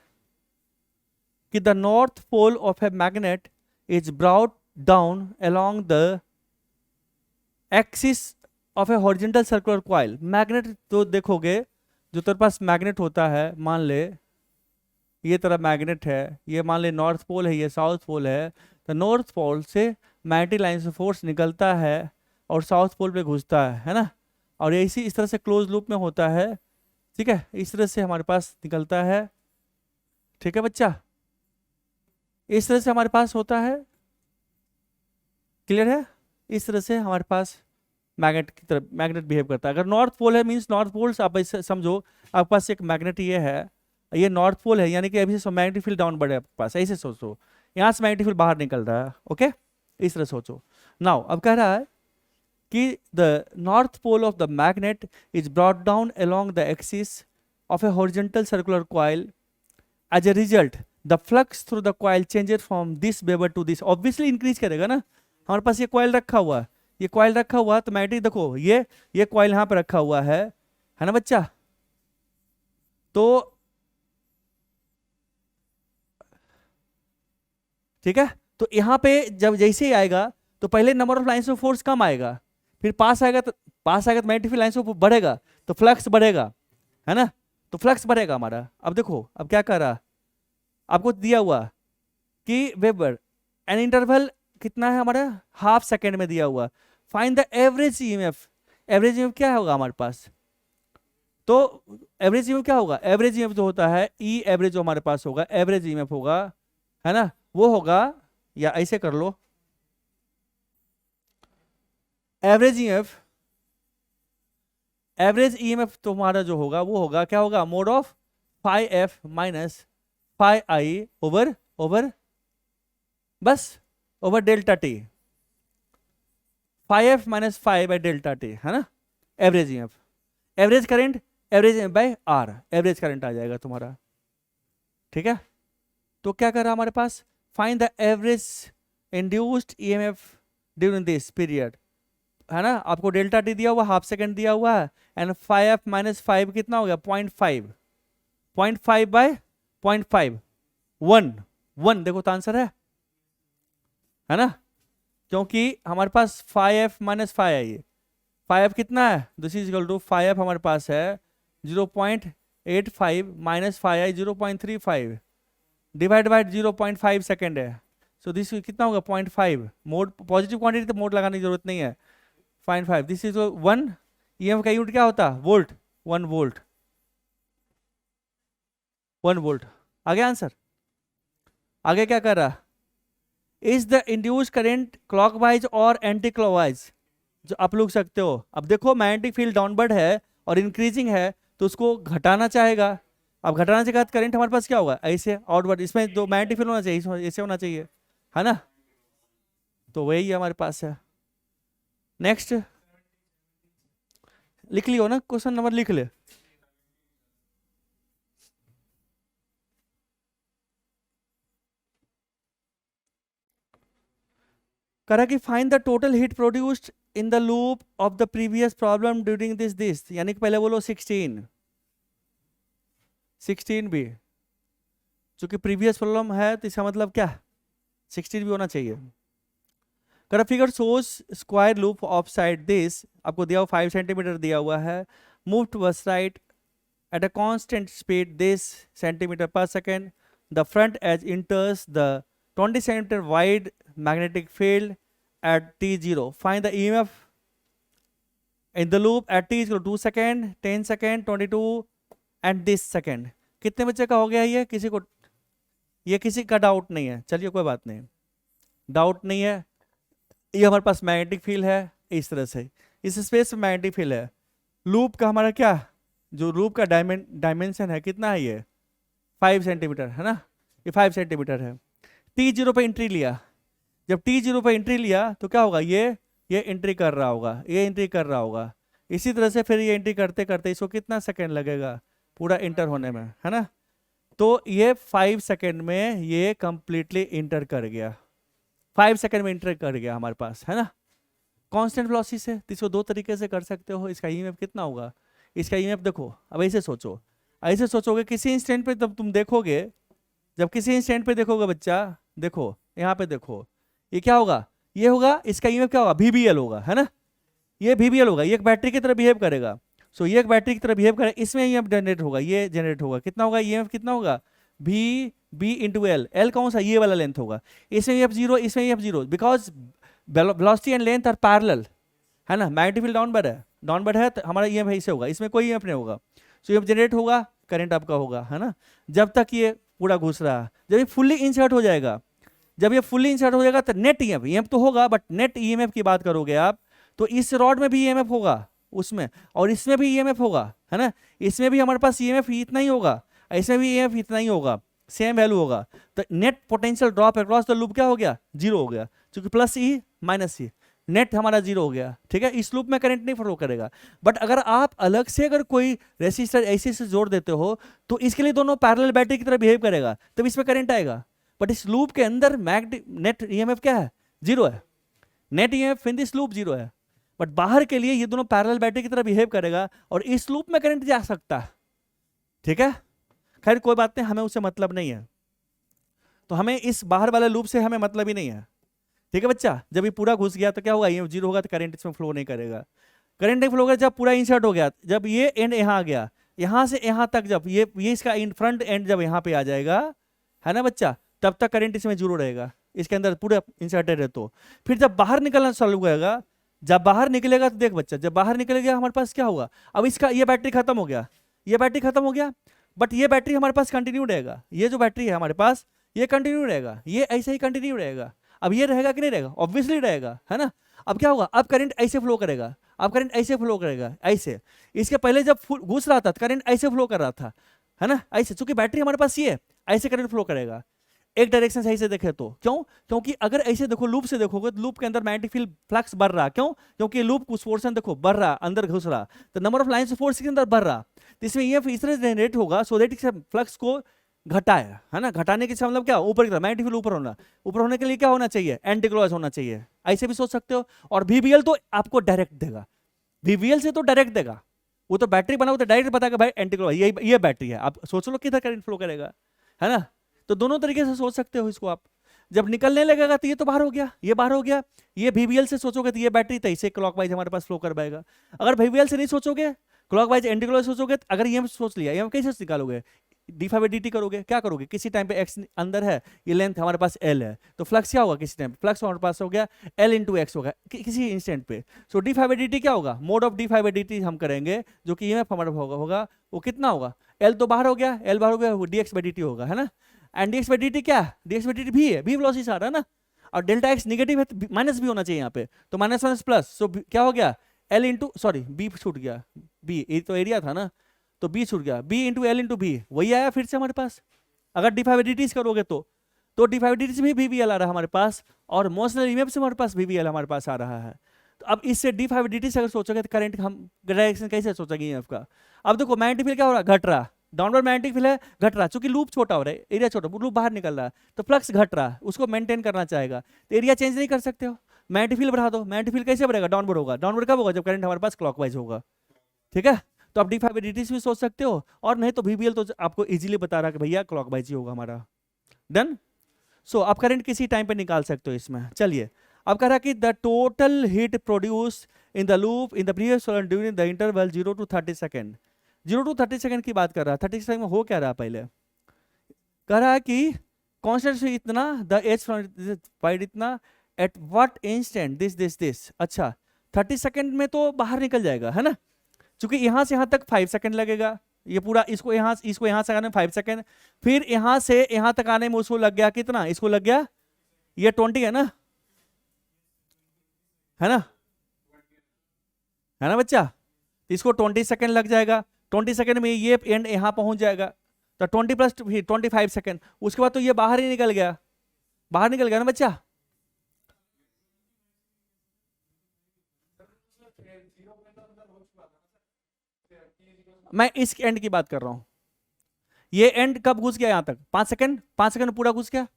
कि the north pole of a magnet is brought down along the axis of a horizontal circular coil. Magnet तो देखोगे, जो तेरे पास मैग्नेट होता है, मान ले ये तेरा मैग्नेट है, ये मान ले नॉर्थ पोल है, ये साउथ पोल है, तो नॉर्थ पोल से मैग्नेटिक लाइन से फोर्स निकलता है और साउथ पोल पे घुसता है ना, और ये इस तरह से क्लोज लूप में होता है, ठीक है, इस तरह से हमारे पास निकलता है, ठीक है बच्चा, इस तरह से हमारे पास होता है, क्लियर है, इस तरह से हमारे पास मैग्नेट की तरह मैग्नेट बिहेव करता है। अगर नॉर्थ पोल है मीन्स नॉर्थ पोल आप ऐसे समझो, आपके पास एक मैग्नेट ये है, ये नॉर्थ पोल है, यानी कि अभी से मैग्नेटिक फील्ड डाउन बढ़ है आपके पास, ऐसे सोचो, यहाँ से मैग्नेटिक फील्ड बाहर निकल रहा है, ओके, इस तरह सोचो। नाउ अब कह रहा है कि the north pole of the magnet is brought down along the axis of a horizontal circular coil, as a result the flux through the coil changes from this weber to this, obviously increase करेगा ना, हमारे पास ये coil रखा हुआ है, ये coil रखा हुआ, तो मैग्नेटिक देखो ये कॉइल यहाँ पे रखा हुआ है ना बच्चा, तो ठीक है, तो यहाँ पे जब जैसे ही आएगा तो पहले number of lines of force कम आएगा, फिर पास आएगा तो मैग्नेटिक फील्ड लाइंस ऑफ बढ़ेगा तो फ्लक्स बढ़ेगा, है ना, तो फ्लक्स बढ़ेगा हमारा। अब देखो अब क्या कर रहा, आपको दिया हुआ कि वेबर एन इंटरवल कितना है हमारा, हाफ सेकेंड में दिया हुआ, find the average EMF. Average EMF क्या होगा हमारे पास, तो एवरेज ईएमएफ क्या होगा, एवरेज ईएमएफ जो होता है ई एवरेज जो हमारे पास होगा, एवरेज ईएमएफ होगा, है ना, वो होगा, या ऐसे कर लो, एवरेज ईएमएफ तुम्हारा जो होगा वो होगा, क्या होगा, mod of phi F minus phi I over बस over delta T, phi F minus phi by delta T, है ना, average EMF, average current, average by R, average current आ जाएगा तुम्हारा, ठीक है। तो क्या कर रहा हमारे पास, find the average induced EMF during this period, है ना, आपको डेल्टा टी दिया हुआ, हाफ सेकेंड दिया हुआ है, एंड 5f माइनस 5 कितना हो गया, 0.5 बाय 0.5 1 देखो तो आंसर है ना, क्योंकि हमारे पास 5f माइनस 5 है, ये 5f कितना है, this is equal to 5f हमारे पास है 0.85 minus 5 I 0.35 divide by 0.5 second है, सो दिस कितना होगा 0.5, मोड पॉजिटिव क्वांटिटी तो मोड लगाने की जरूरत नहीं है, 0.5, दिस इज 1, ईएमएफ का यूनिट क्या होता है, वोल्ट, 1 वोल्ट, 1 वोल्ट। आगे आंसर, आगे क्या कर रहा, is the induced current clockwise और एंटी क्लॉकवाइज, जो आप लोग सकते हो, अब देखो मैग्नेटिक फील्ड डाउनवर्ड है और इंक्रीजिंग है तो उसको घटाना चाहेगा, अब घटाना चाहेगा तो करंट हमारे पास क्या होगा, ऐसे आउटवर्ड, इसमें दो मैग्नेटिक फील्ड होना चाहिए, ऐसे होना चाहिए, है ना, तो वही हमारे पास है। नेक्स्ट लिख लियो ना, क्वेश्चन नंबर लिख ले, करा कि find the total heat produced in the loop of the previous problem during this, यानी कि पहले बोलो 16 भी, चूंकि प्रीवियस प्रॉब्लम है तो इसका मतलब क्या, 16 भी होना चाहिए। करा figure shows square loop of side this, आपको दिया हुआ 5 सेंटीमीटर दिया हुआ है, move towards right at a constant speed this centimeter per second, the front edge enters the 20 centimeter wide magnetic field at t0, find the EMF in the loop at t is equal to 2 second, 10 second, 22 and this second। कितने बच्चे का हो गया ये, किसी को ये किसी का डाउट नहीं है, चलिए कोई बात नहीं, डाउट नहीं है, ये हमारे पास मैग्नेटिक फील्ड है, इस तरह से इस स्पेस में मैग्नेटिक फील्ड है, लूप का हमारा क्या, जो लूप का डायमेंशन है कितना है, ये 5 सेंटीमीटर है ना, ये 5 सेंटीमीटर है, t0 पे एंट्री लिया, जब t0 पे एंट्री लिया तो क्या होगा, ये एंट्री कर रहा होगा, ये एंट्री कर रहा होगा, इसी तरह से फिर ये एंट्री करते करते इसको कितना सेकेंड लगेगा पूरा इंटर होने में, है ना, तो ये 5 सेकेंड में ये कंप्लीटली इंटर कर गया, 5 सेकेंड में इंटर कर गया हमारे पास, है ना, कांस्टेंट वेलोसिटी से, इसको दो तरीके से कर सकते हो, इसका ईएमएफ कितना होगा, इसका ईएमएफ देखो, अब ऐसे सोचो, ऐसे सोचोगे किसी इंस्टेंट पे, तब तुम देखोगे, जब किसी इंस्टेंट पे देखोगे बच्चा, देखो यहाँ पे देखो, ये क्या होगा, ये होगा, इसका ईएमएफ क्या होगा, VBL होगा, है ना, ये VBL होगा, ये एक बैटरी की तरह बिहेव करेगा। सो ये एक बैटरी की तरह बिहेव करेगा, इसमें ईएमएफ जनरेट होगा, ये जनरेट होगा, कितना होगा ईएमएफ, कितना होगा, B इंटू एल कौन सा, ये वाला लेंथ होगा, इसमें ईएमएफ जीरो, इसमें EMF zero, because velocity and length are parallel, है ना, मैग्नेटिक फील्ड डाउनवर्ड है तो हमारा ईएमएफ ऐसे होगा, इसमें कोई ईएमएफ नहीं होगा। सो ईएमएफ जनरेट होगा, करंट आपका होगा, है ना, जब तक ये पूरा घुस रहा है। जब ये फुल्ली इंसर्ट हो जाएगा, जब ये फुल्ली इंसर्ट हो जाएगा तो नेट ईएमएफ तो होगा, बट नेट ईएमएफ की बात करोगे आप तो इस रॉड में भी ईएमएफ होगा उसमें, और इसमें भी ईएमएफ होगा, है ना, इसमें भी हमारे पास ईएमएफ इतना ही होगा, इसमें भी ईएमएफ इतना ही होगा, सेम वैल्यू होगा। तो net potential drop across the loop क्या हो गया, जीरो हो गया, क्योंकि प्लस ई माइनस ई, नेट हमारा जीरो हो गया, ठीक है। इस लूप में करंट नहीं फ्लो करेगा। बट अगर आप अलग से अगर कोई रेसिस्टर ऐसे से जोड़ देते हो तो इसके लिए दोनों पैरेलल बैटरी की तरह बिहेव करेगा, तब इसमें करंट आएगा। बट इस लूप के अंदर नेट ईएमएफ क्या है, जीरो है, net EMF in this loop zero है। बट बाहर के लिए ये दोनों पैरेलल बैटरी की तरह बिहेव करेगा और इस लूप में करंट जा सकता है, ठीक है। खैर कोई बात नहीं, हमें उससे मतलब नहीं है, तो हमें इस बाहर वाले लूप से हमें मतलब ही नहीं है, ठीक है बच्चा। जब ये पूरा घुस गया तो क्या होगा, ये जीरो होगा तो करंट इसमें फ्लो नहीं करेगा, करंट नहीं फ्लो होगा। जब पूरा इंसर्ट हो गया, जब ये एंड यहाँ आ गया, यहाँ से यहाँ तक, जब ये इसका फ्रंट एंड जब यहाँ पे आ जाएगा, है ना बच्चा, तब तक करंट इसमें जीरो रहेगा, इसके अंदर पूरा इंसर्टेड है। तो फिर जब बाहर निकलना चालू होगा, जब बाहर निकलेगा तो देख बच्चा, जब बाहर निकल गया हमारे पास क्या होगा, अब इसका ये बैटरी खत्म हो गया, ये बैटरी खत्म हो गया, बट ये बैटरी हमारे पास कंटिन्यू रहेगा, ये जो बैटरी है हमारे पास ये कंटिन्यू रहेगा, ये ऐसे ही कंटिन्यू रहेगा। अब ये रहेगा कि नहीं रहेगा, ऑब्वियसली रहेगा, है ना। अब क्या होगा, अब करंट ऐसे फ्लो करेगा, अब करंट ऐसे फ्लो करेगा, ऐसे। इसके पहले जब घुस रहा था करंट ऐसे फ्लो कर रहा था, है ना, ऐसे, चूंकि बैटरी हमारे पास ये है, ऐसे करंट फ्लो करेगा एक डायरेक्शन से ऐसे देखे तो। क्यों, क्योंकि अगर ऐसे देखो लूप से देखोगे तो लूप के अंदर मैग्नेटिक फील्ड फ्लक्स बढ़ रहा, क्यों, क्योंकि लूप कुछ पोर्शन देखो बढ़ रहा, अंदर घुस रहा, तो number of lines of force के अंदर बढ़ रहा, तो इसमें ये इस तरह जनरेट होगा सो दैट फ्लक्स को घटाया, है ना। घटाने के मतलब क्या, ऊपर की तरफ मैग्नेटिक फील्ड ऊपर होना, ऊपर होने के लिए क्या होना चाहिए, एंटी क्लॉकवाइज होना चाहिए, ऐसे भी सोच सकते हो। और VBL तो आपको डायरेक्ट देगा, VBL से तो डायरेक्ट देगा, वो तो बैटरी बनाओ तो डायरेक्ट बताएगा भाई एंटी क्लॉकवाइज ये बैटरी है, आप सोच लो किधर करंट फ्लो करेगा, है ना। तो दोनों तरीके से सोच सकते हो इसको आप। जब निकलने लगेगा तो ये तो बाहर हो गया, ये बाहर हो गया, ये VBL से सोचोगे तो ये बैटरी तो ऐसे क्लॉकवाइज हमारे पास फ्लो कर पाएगा। अगर VBL से नहीं सोचोगे, क्लॉकवाइज एंटी क्लॉकवाइज सोचोगे, अगर ये सोच लिया, ये कैसे निकालोगे, d/dt करोगे, क्या करोगे, किसी टाइम पे x अंदर है, ये लेंथ हमारे पास l है, तो फ्लक्स क्या होगा, किसी टाइम फ्लक्स हमारे पास हो गया l इंटू एक्स होगा किसी इंस्टेंट पे। सो d/dt क्या होगा, मोड ऑफ d/dt हम करेंगे, जो कि ईएमएफ हमारा होगा वो कितना होगा, l तो बाहर हो गया, l बाहर हो गया, वो dx/dt होगा, है ना। एंड dx/dt क्या है, dx/dt भी है, भी वेलोसिटी आ रहा है ना, और डेल्टा x निगेटिव है तो माइनस भी होना चाहिए यहाँ पे, तो माइनस माइनस प्लस, सो क्या हो गया l इंटू, सॉरी b छूट गया, b ये तो एरिया था ना, तो b छूट गया, b into L into b, वही आया फिर से हमारे पास। अगर d/dt करोगे तो d/dt से भी VBL आ रहा है हमारे पास, और मोशनल ईएमएफ से हमारे पास VBL हमारे पास आ रहा है। तो अब इससे d/dt से अगर सोचोगे तो करंट हम डायरेक्शन कैसे सोचेंगे ईएमएफ का। अब देखो मैग्नेटिक फील्ड क्या हो रहा है, घट रहा, डाउनवर्ड मैग्नेटिक फील्ड है, घट रहा, चूंकि लूप छोटा हो रहा है, एरिया छोटा, लूप बाहर निकल रहा है, तो फ्लक्स घट रहा है, उसको मेंटेन करना चाहेगा, तो एरिया चेंज नहीं कर सकते हो, मैग्नेटिक फील्ड बढ़ा दो, मैग्नेटिक फील्ड कैसे बढ़ेगा, डाउनवर्ड होगा, डाउनवर्ड कब होगा, जब करंट हमारे पास क्लॉकवाइज होगा, ठीक है। तो आप d/dt भी सोच सकते हो, और नहीं तो VBL तो आपको इजीली बता रहा कि भैया क्लॉकवाइज ही होगा हमारा, डन। सो आप करंट किसी टाइम पे निकाल सकते हो इसमें। चलिए अब कह रहा कि the total heat produce in the loop in the previous during the interval 0 to 30 second, 0 to 30 second की बात कर रहा है। 30 सेकेंड में हो क्या रहा है, पहले कह रहा है कि कॉन्स्टेंट इतना, द एज फाइंड इतना, एट व्हाट इंस्टेंट दिस। अच्छा 30 सेकेंड में तो बाहर निकल जाएगा, है ना, क्योंकि यहां से यहां तक 5 सेकंड लगेगा, ये पूरा इसको यहां से आने में 5 सेकंड, फिर यहां से यहां तक आने में उसको लग गया कितना, इसको लग गया ये 20 है ना, है ना, है ना बच्चा, इसको 20 सेकंड लग जाएगा, 20 सेकंड में ये एंड यहां पहुंच जाएगा, तो 20 प्लस 25 सेकंड, उसके बाद तो ये बाहर ही निकल गया, बाहर निकल गया ना बच्चा। मैं इस एंड की बात कर रहा हूं, ये एंड कब घुस गया यहां तक, 5 सेकंड, 5 सेकंड पूरा घुस गया,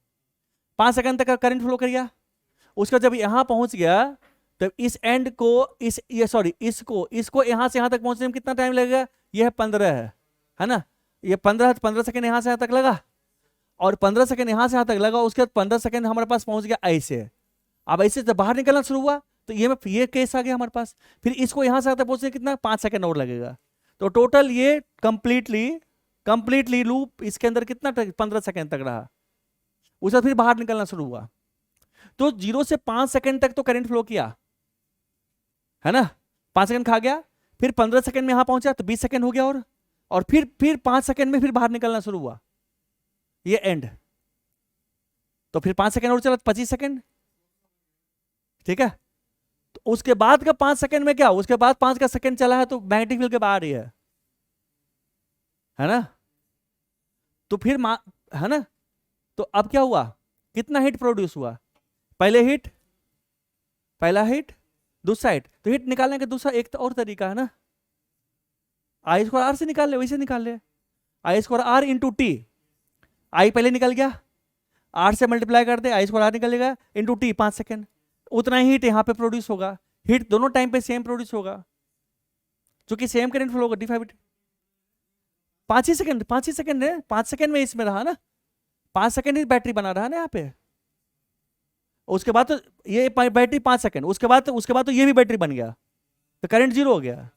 5 सेकंड तक करंट फ्लो कर गया, उसका जब यहां पहुंच गया तब इस एंड को इसको यहां से यहां तक पहुंचने में कितना टाइम लगेगा, यह 15 है ना, ये 15 सेकंड यहाँ से यहाँ तक लगा, और 15 सेकंड यहाँ से यहाँ तक लगा, उसके बाद 15 सेकंड हमारे पास पहुंच गया ऐसे। अब ऐसे जब बाहर निकलना शुरू हुआ तो ये केस आ गया हमारे पास। फिर इसको यहाँ से यहाँ तक पहुंचने कितना 5 सेकंड और लगेगा। तो टोटल ये कंप्लीटली लूप इसके अंदर कितना 15 सेकंड तक रहा, उसके बाद फिर बाहर निकलना शुरू हुआ। तो 0 से 5 सेकंड तक तो करंट फ्लो किया है ना, 5 सेकंड खा गया, फिर 15 सेकंड में यहां पहुंचा तो 20 सेकंड हो गया, और फिर 5 सेकंड में फिर बाहर निकलना शुरू हुआ, ये एंड। तो फिर 5 सेकंड और चला 25 सेकंड, ठीक है। तो उसके बाद का 5 सेकंड में क्या, उसके बाद 5 का सेकंड चला है तो मैग्नेटिक फील्ड के बाहर ही है ना। तो फिर है ना, तो अब क्या हुआ, कितना हीट प्रोड्यूस हुआ, पहला हीट दूसरा हीट। तो हीट निकालने का दूसरा एक और तरीका है ना, आई स्क्वायर आर से निकाल ले, वैसे निकाल ले, आई स्क्वायर आर इंटू टी। आई पहले निकल गया, आर से मल्टीप्लाई कर दे, आई स्क्वायर आर निकलेगा इंटू टी, 5 सेकेंड। उतना ही हीट यहाँ पे प्रोड्यूस होगा, हीट दोनों टाइम पे सेम प्रोड्यूस होगा, क्योंकि सेम करंट फ्लो होगा, डिफाइव 5 ही सेकंड है, 5 सेकंड में इसमें रहा ना, 5 सेकंड ही बैटरी बना रहा है ना यहाँ पे। उसके बाद तो ये बैटरी 5 सेकंड, उसके बाद तो ये भी बैटरी बन गया, तो करंट 0 हो गया,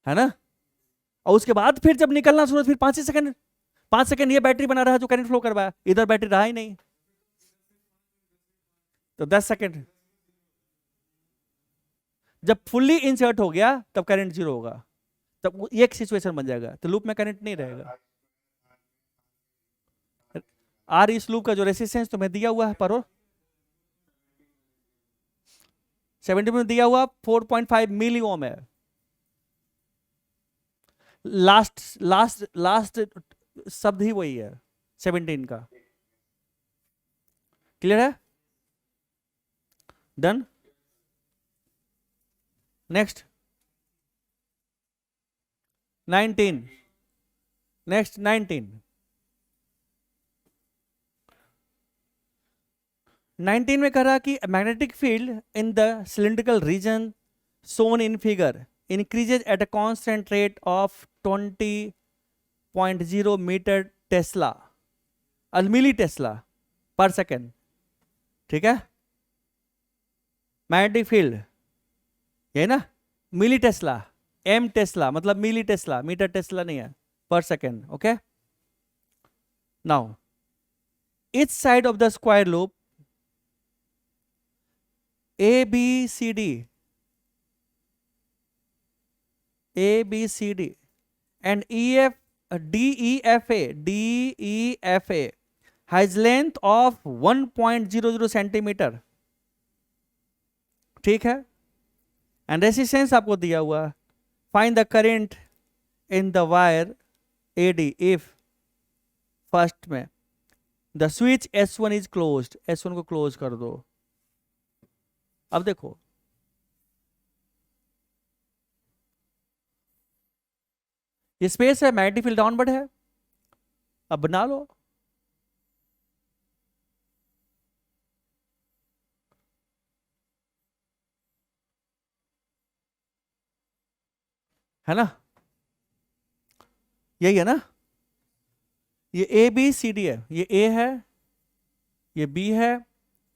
है ना। और उसके बाद फिर जब निकलना शुरू, फिर 5 सेकंड, 5 सेकंड ये बैटरी बना रहा है जो करंट फ्लो करवाया, इधर बैटरी रहा ही नहीं, तो 10 सेकंड। जब फुल्ली इंसर्ट हो गया तब करंट 0 होगा, तब ये एक सिचुएशन बन जाएगा, तो लूप में करंट नहीं रहेगा। आर इस लूप का जो रेसिस्टेंस तुम्हें दिया हुआ है पर 70 में दिया हुआ 4.5 मिली ओम है। लास्ट शब्द ही वही है 17 का। क्लियर है, डन। नेक्स्ट 19, नेक्स्ट 19 में कह रहा कि magnetic field in the cylindrical region shown in figure increases at a constant rate of 20.0 meter Tesla milli Tesla per second, ठीक है। मैग्नेटिक फील्ड ये ना, मिली टेस्ला, एम टेस्ला मतलब मिली टेस्ला, मीटर टेस्ला नहीं है, पर second, okay. Now each side of the square loop A B C D and DEFA has length of 1.00 centimetre, ठीक है। एंड रेसिस्टेंस आपको दिया हुआ, find the current in the wire AD if first में the switch S1 is closed, S1 को close कर दो। अब देखो ये स्पेस है, मैग्नेटिक फील्ड डाउनवर्ड है, अब बना लो। है ना, यही है ना, ये ABCD है, ये A है, ये B है,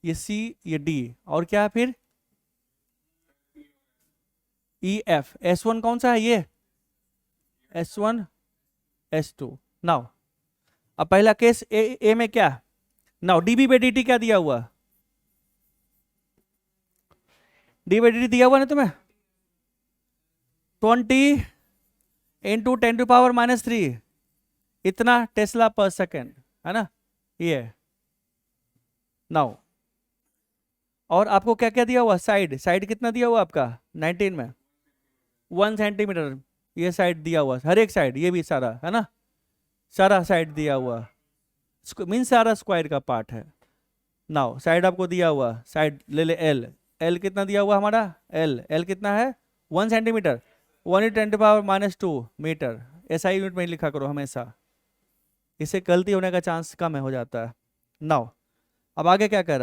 ये C, ये D, और क्या है फिर EF। S1 कौन सा है, ये S1 S2। नाउ अब पहला केस A में क्या, नाउ dB/dt क्या दिया हुआ, dB/dt दिया हुआ ना तुम्हें 20 इंटू 10⁻³ इतना टेस्ला पर सेकेंड, है ना ये। नाउ और आपको क्या क्या दिया हुआ, साइड कितना दिया हुआ आपका 19 में 1 सेंटीमीटर, ये साइड दिया हुआ, हर एक साइड, ये भी सारा है ना, सारा साइड दिया हुआ, मीन सारा स्क्वायर का पार्ट है। नाउ साइड आपको दिया हुआ, साइड ले ले एल कितना दिया हुआ हमारा, एल कितना है 1 सेंटीमीटर, 1×10⁻² मीटर। ऐसा यूनिट में लिखा करो हमेशा, इससे गलती होने का चांस कम हो जाता है। नाउ अब आगे क्या कर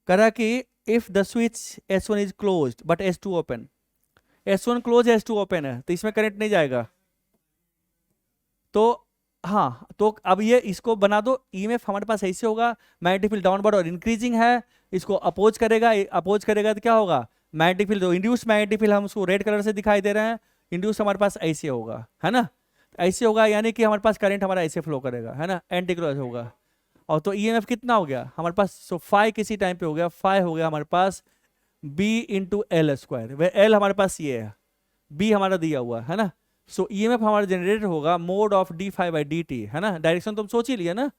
रहा कि if the switch S1 is closed but S2 open, S1 close है, S2 ओपन है, तो इसमें करंट नहीं जाएगा। तो हाँ, तो अब ये इसको बना दो, ईएमएफ हमारे पास ऐसे होगा, मैग्नेटिक फील्ड डाउनवर्ड और इंक्रीजिंग है, इसको अपोज करेगा, अपोज करेगा तो क्या होगा, मैग्नेटिक फील्ड, जो इंड्यूस मैग्नेटिक फील्ड हम उसको रेड कलर से दिखाई दे रहे हैं, इंड्यूस हमारे पास ऐसे होगा, है ना, ऐसे होगा, यानी कि हमारे पास करंट हमारा ऐसे फ्लो करेगा, है ना, एंटी क्लॉक होगा। और तो ईएमएफ कितना हो गया हमारे पास, सो फाइव किसी टाइम पे हो गया, फाइव हो गया हमारे पास बी इंटू एल स्क्वायर, वे एल हमारे पास ये है, बी हमारा दिया हुआ है ना। सो ईएमएफ हमारा जनरेट होगा mod of d phi by D t, है ना, डायरेक्शन तो हम सोच ही लिया ना।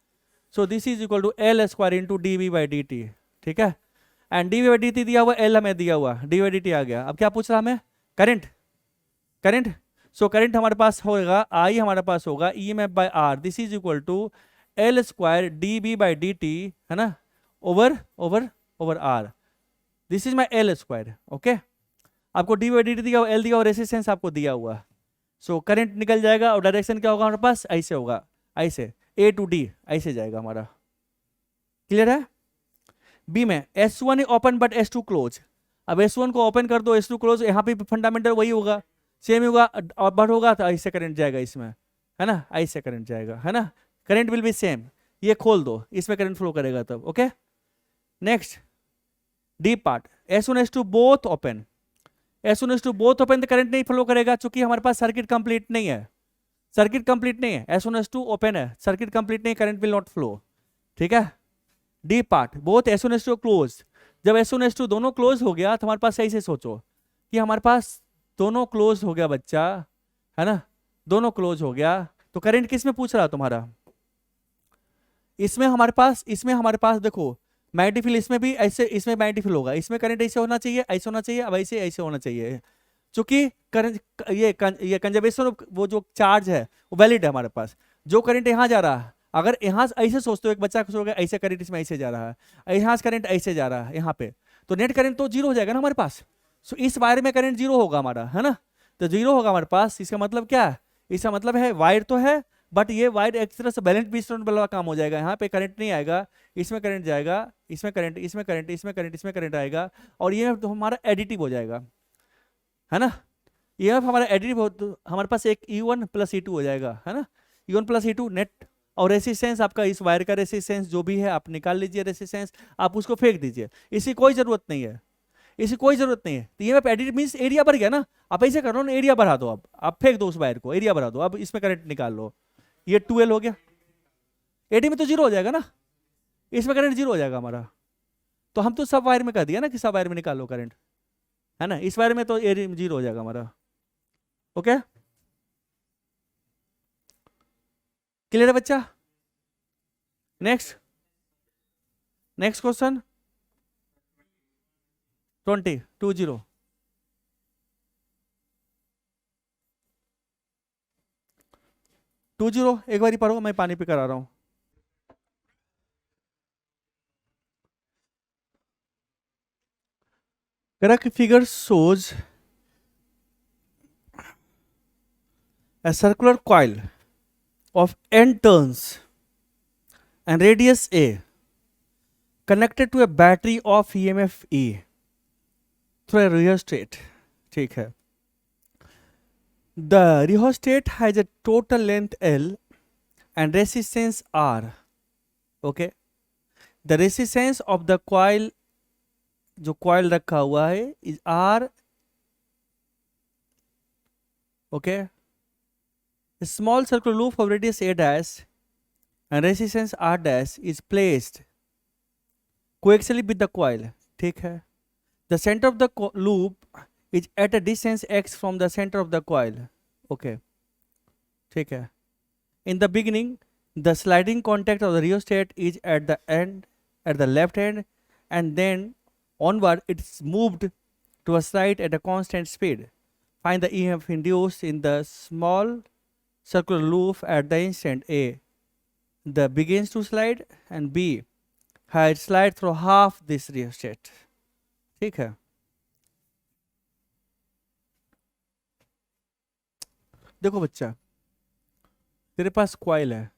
So this is equal to l square into d v by D t, ठीक है। And d v by D t दिया हुआ, एल हमें दिया हुआ, डी बाई डी टी आ गया। अब क्या पूछ रहा हमें, करंट, करंट। सो करंट हमारे पास होगा, आई हमारे पास होगा E M F by r, this is equal to l square d b by D t, है ना, over over over r, this is my l square, okay. आपको डी बाई डी टी दिया हुआ, एल दिया हुआ, resistance आपको दिया हुआ। सो करंट निकल जाएगा और डायरेक्शन क्या होगा हमारे पास, ऐसे होगा, ऐसे ए टू डी ऐसे जाएगा हमारा, क्लियर है। बी में S1 open but S2 close, अब S1 को ओपन कर दो, S2 क्लोज, यहाँ पे फंडामेंटल वही होगा, सेम ही होगा, और बट होगा तो ऐसे करंट जाएगा इसमें, है ना, ऐसे करंट जाएगा, है ना, करंट विल बी सेम। ये खोल दो, इसमें करंट फ्लो करेगा तब, okay. Next D part, S1 S2 both open, S1 S2 both open तो करंट नहीं फ्लो करेगा, क्योंकि हमारे पास सर्किट कंप्लीट नहीं है, सर्किट कंप्लीट नहीं है, S1 S2 ओपन है, सर्किट कंप्लीट नहीं, करंट विल नॉट फ्लो, ठीक है। D part, both S1 S2 close, जब S1 S2 दोनों क्लोज हो गया तो हमारे पास सही से सोचो कि हमारे पास दोनों क्लोज हो गया बच्चा, है ना, दोनों क्लोज हो गया, तो करंट किस में पूछ रहा तुम्हारा, इसमें हमारे पास देखो मैग्नेटिक फील्ड, इसमें भी ऐसे, इसमें मैग्नेटिक फील्ड होगा, इसमें करंट ऐसे होना चाहिए, ऐसे होना चाहिए, अब ऐसे ऐसे होना चाहिए, क्योंकि करंट ये कंजर्वेशन वो जो चार्ज है वो वैलिड है हमारे पास। जो करंट यहाँ जा रहा है, अगर यहाँ ऐसे सोचते हो, एक बच्चा सोचेगा ऐसे करंट इसमें ऐसे जा रहा है, यहाँ से करंट ऐसे जा रहा है यहाँ पे, तो नेट करंट तो जीरो हो जाएगा ना हमारे पास। सो इस वायर में करंट जीरो होगा हमारा, है ना, तो जीरो होगा हमारे पास, इसका मतलब क्या है, इसका मतलब है वायर तो है, बट ये वायर एक तरह से बैलेंस बीस्टोन वाला काम हो जाएगा, यहाँ पे करंट नहीं आएगा, इसमें करंट जाएगा, इसमें करंट, इसमें करंट, इसमें करंट, इसमें करंट आएगा, और ये तो हमारा एडिटिव हो जाएगा, है ना। ये हमारा एडिटिव हो, तो हमारे पास एक E1 प्लस E2 हो जाएगा, है ना, E1 प्लस E2 नेट। और रेसिस्टेंस आपका, इस वायर का रेसिस्टेंस जो भी है आप निकाल लीजिए, रेसिस्टेंस आप उसको फेंक दीजिए, इसकी कोई जरूरत नहीं है, इसकी कोई जरूरत नहीं है। तो ये एडिटिव मीन्स एरिया बढ़ गया ना, आप ऐसे करो ना, एरिया बढ़ा दो, अब आप फेंक दो उस वायर को, एरिया बढ़ा दो, अब इसमें करंट निकाल लो, ये 2L हो गया, एडी में तो जीरो हो जाएगा ना, इसमें करंट जीरो हो जाएगा हमारा। तो हम तो सब वायर में कर दिया ना कि सब वायर में निकाल लो करंट, है ना, इस वायर में तो एरिया में जीरो हो जाएगा हमारा, ओके। क्लियर है बच्चा। नेक्स्ट, नेक्स्ट क्वेश्चन 20 एक बार पढ़ो, मैं पानी पे करा रहा हूं। correct figure shows a circular coil of n turns and radius a connected to a battery of EMF E through a rheostat, ठीक है। The rheostat has a total length L and resistance R, okay। The resistance of the coil, जो coil रखा हुआ है, is R, okay। A small circular loop of radius A dash and resistance R dash is placed coaxially with the coil, ठीक है। The center of the loop is at a distance x from the center of the coil, okay, ठीक है। In the beginning, the sliding contact of the rheostat is at the end, at the left end, and then onward it's moved to a slide at a constant speed. Find the EMF induced in the small circular loop at the instant A the begins to slide, and B how it slides through half this rheostat, ठीक है। देखो बच्चा, तेरे पास coil है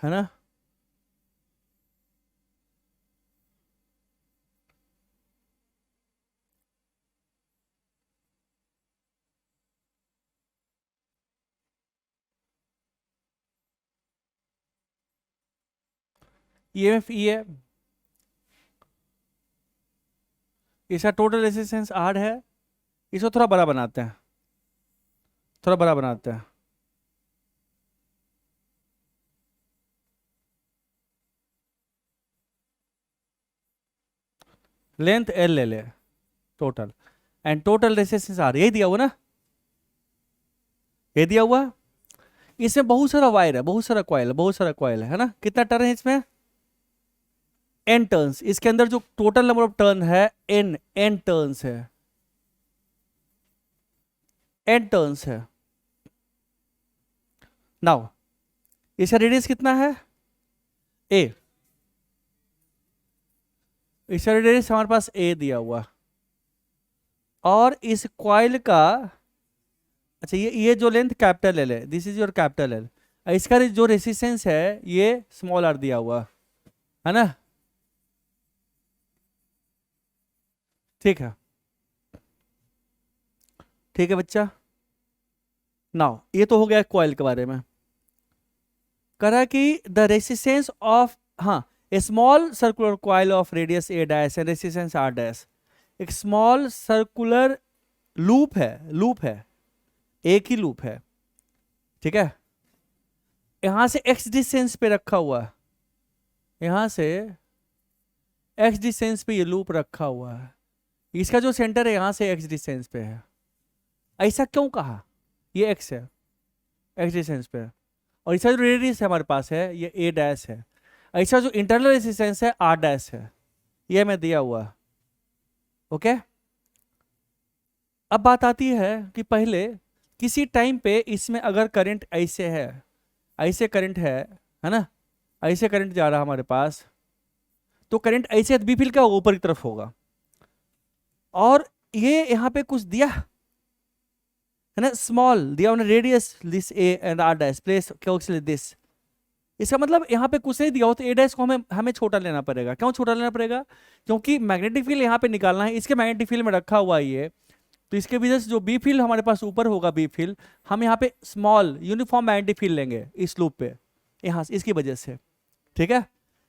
ना, EMF ई है, इसका total resistance R है। इसको थोड़ा बड़ा बनाते हैं, थोड़ा बड़ा बनाते हैं। लेंथ एल ले ले total, and total resistance R, यही दिया हुआ ना, ये दिया हुआ। इसमें बहुत सारा वायर है, बहुत सारा कॉइल है, बहुत सारा कॉइल है ना। कितना टर्न है इसमें? N turns. इसके अंदर जो टोटल नंबर ऑफ टर्न है एन, एन टर्न्स है, एन टर्न्स है। नाउ इसका रेडियस कितना है? ए। इसका रेडियस हमारे पास ए दिया हुआ, और इस कॉइल का, अच्छा ये जो लेंथ कैपिटल एल है, this is your capital L, इसका जो रेसिस्टेंस है ये स्मॉल आर दिया हुआ है ना। ठीक है, ठीक है बच्चा। नाउ ये तो हो गया कॉइल के बारे में। करा कि द रेसिस्टेंस ऑफ, हाँ, a small circular coil of radius a dash and resistance R dash. एक स्मॉल सर्कुलर लूप है, लूप है, एक ही लूप है, ठीक है। यहां से एक्स डिस्टेंस पे रखा हुआ है, यहां से एक्स डिस्टेंस पे ये लूप रखा हुआ है। इसका जो सेंटर है यहां से एक्स डिस्टेंस पे है। ऐसा क्यों कहा? ये एक्स है, एक्स डिस्टेंस पे है, और इसका जो रेडियस है हमारे पास है ये ए डैश है। ऐसा जो इंटरनल रेजिस्टेंस है आर डैश है, ये मैं दिया हुआ। ओके, अब बात आती है कि पहले किसी टाइम पे इसमें अगर करंट ऐसे है, ऐसे करंट है ना, ऐसे करंट जा रहा हमारे पास, तो करंट ऐसे बी फील्ड का ऊपर की तरफ होगा, और ये यहाँ पे कुछ दिया है ना, स्मॉल दिया उन्हें, radius this a and r dash place this. इसका मतलब यहाँ पे कुछ नहीं दिया हो तो ए डैश को हमें छोटा लेना पड़ेगा। क्यों छोटा लेना पड़ेगा? क्योंकि मैग्नेटिक फील्ड यहाँ पे निकालना है, इसके मैग्नेटिक फील्ड में रखा हुआ है ये, तो इसके वजह से जो बी फील्ड हमारे पास ऊपर होगा, बी फील्ड, हम यहाँ पे स्मॉल यूनिफॉर्म मैग्नेटिक फील्ड लेंगे इस लूप पे, यहाँ से, इसकी वजह से, ठीक है।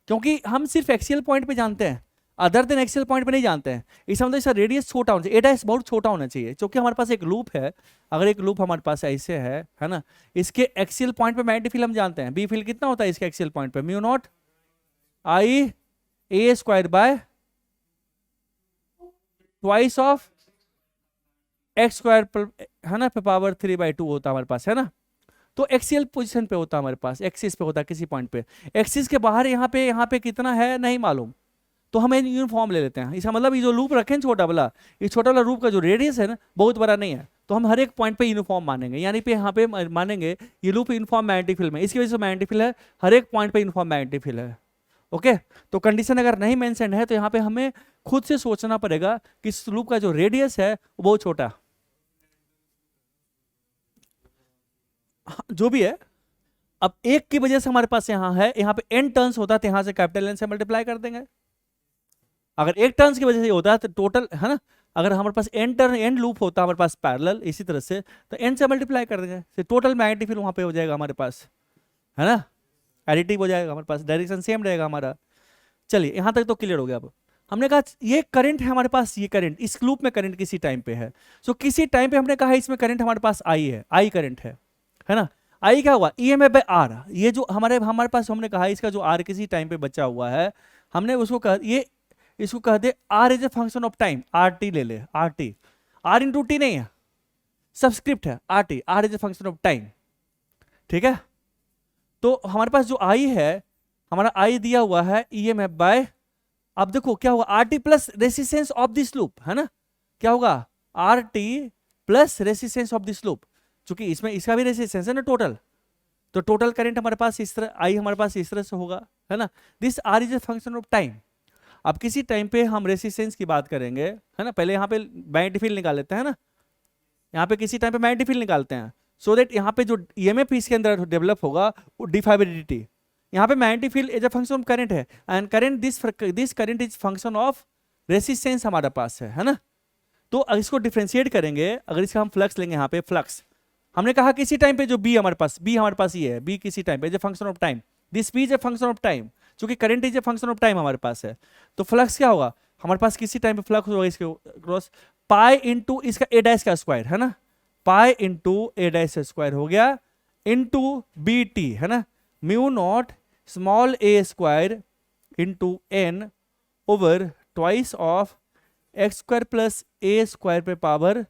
क्योंकि हम सिर्फ एक्सियल पॉइंट पे जानते हैं, अदर देन एक्सियल पॉइंट पे नहीं जानते हैं। इसका मतलब इसका रेडियस छोटा होना चाहिए, ए डैश बहुत छोटा होना चाहिए, क्योंकि हमारे पास एक लूप है। अगर एक लूप हमारे पास ऐसे है ना, इसके एक्सियल पॉइंट पे मैग्नेटिक फील्ड हम जानते हैं, बी फील्ड कितना होता है इसके एक्सियल पॉइंट पे, mu not I A square by twice of x square, है ना, पे पावर 3/2 होता है हमारे पास, है ना। तो एक्सियल पोजीशन पे होता है हमारे पास, एक्सिस पे होता है किसी पॉइंट पे। एक्सिस के बाहर यहाँ पे कितना है नहीं मालूम, तो हम यूनिफॉर्म ले लेते हैं। इसका मतलब ये जो लूप रखें छोटा वाला, ये छोटा वाला लूप का जो रेडियस है ना बहुत बड़ा नहीं है, तो हम हर एक पॉइंट पे यूनिफॉर्म मानेंगे, यानी पे यहाँ पे मानेंगे ये लूप यूनिफॉर्म मैग्नेटिक फील्ड में, इसकी वजह से मैग्नेटिक फील्ड है, हर एक पॉइंट पे यूनिफॉर्म मैग्नेटिक फील्ड है। ओके, तो कंडीशन अगर नहीं मेंशन है तो यहाँ पे हमें खुद से सोचना पड़ेगा कि इस लूप का जो रेडियस है वो बहुत छोटा, जो भी है। अब एक की वजह से हमारे पास यहाँ है, यहाँ पे n टर्न्स होता है, तो यहाँ से कैपिटल N से मल्टीप्लाई कर देंगे। अगर एक टर्न्स की वजह से होता है तो टोटल, है ना, अगर हमारे पास n टर्न, n लूप होता है हमारे पास पैरेलल इसी तरह से, तो n से मल्टीप्लाई कर देंगे, तो टोटल मैग्नेटिक फील्ड वहाँ पे हो जाएगा हमारे पास, है ना, एडिटिव हो जाएगा हमारे पास, डायरेक्शन सेम रहेगा हमारा। चलिए यहाँ तक तो क्लियर हो गया। अब हमने कहा ये करंट है हमारे पास, ये करंट इस लूप में करंट किसी टाइम पे है, सो किसी टाइम पे हमने कहा इसमें करंट हमारे पास आई है, आई करंट है ना। आई क्या हुआ? EMF by r. ये जो हमारे पास हमने कहा इसका जो आर किसी टाइम पे बचा हुआ है, हमने उसको कहा ये, इसको कह दे r is a function of time, r t ले ले, r t, r into t नहीं है, सबस्क्रिप्ट है r t, r is a function of time, ठीक है। तो हमारे पास जो आई है, हमारा आई दिया हुआ है EMF बाय, अब देखो क्या होगा, R T plus resistance of this loop, है ना, क्या होगा, R T plus resistance of this loop, चूंकि इसमें इसका भी रेसिस्टेंस है ना टोटल, तो टोटल करंट हमारे पास इस तरह, आई हमारे पास इस तरह से होगा, है ना। This r is a function of time. अब किसी टाइम पे हम रेसिस्टेंस की बात करेंगे, है ना, पहले यहाँ पे मैग्नेटिक फील्ड निकाल लेते हैं ना, यहाँ पे किसी टाइम पे मैग्नेटिक फील्ड निकालते हैं, सो दैट यहाँ पे जो EMF इसके अंदर डेवलप होगा वो डी∅dt, यहाँ पे magnetic field as a function of current है, and current this current is function of resistance हमारे पास है ना। तो इसको डिफ्रेंशिएट करेंगे, अगर इसका हम फ्लक्स लेंगे, यहाँ पे फ्लक्स हमने कहा किसी टाइम पे जो बी हमारे पास ये है, बी किसी टाइम पे as a function of time, this B is a function of time, क्योंकि current is a function of time हमारे पास है, तो फ्लक्स क्या होगा हमारे पास, किसी टाइम पे फ्लक्स होगा इसके क्रॉस पाई इंटू इसका ए डैश का स्क्वायर है ना, pi into a dash square हो गया इंटू बी टी है ना, mu naught small a square into n over twice of x square plus a square पे पावर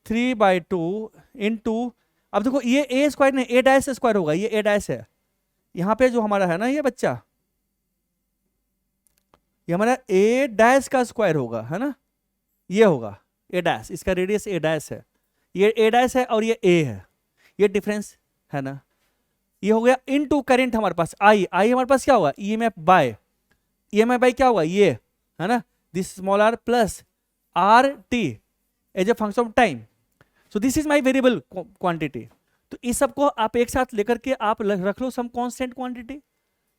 3/2 इंटू, अब देखो ये ए स्क्वायर नहीं ए डैश स्क्वायर होगा, ये ए डैश है यहाँ पे जो हमारा है ना ये बच्चा, ये हमारा ए डैश का स्क्वायर होगा है ना, ये होगा ए डैश, इसका रेडियस ए डैश है, ये ए डैश है और ये ए है, ये डिफरेंस है ना, ये हो गया इनटू करंट हमारे पास आई, आई हमारे पास क्या होगा ईएमएफ बाय, ईएमएफ बाय क्या होगा ये है ना, this small r plus r t as a function of time, so this is my variable quantity. तो इस सब को आप एक साथ लेकर के आप रख लो सम कांस्टेंट क्वांटिटी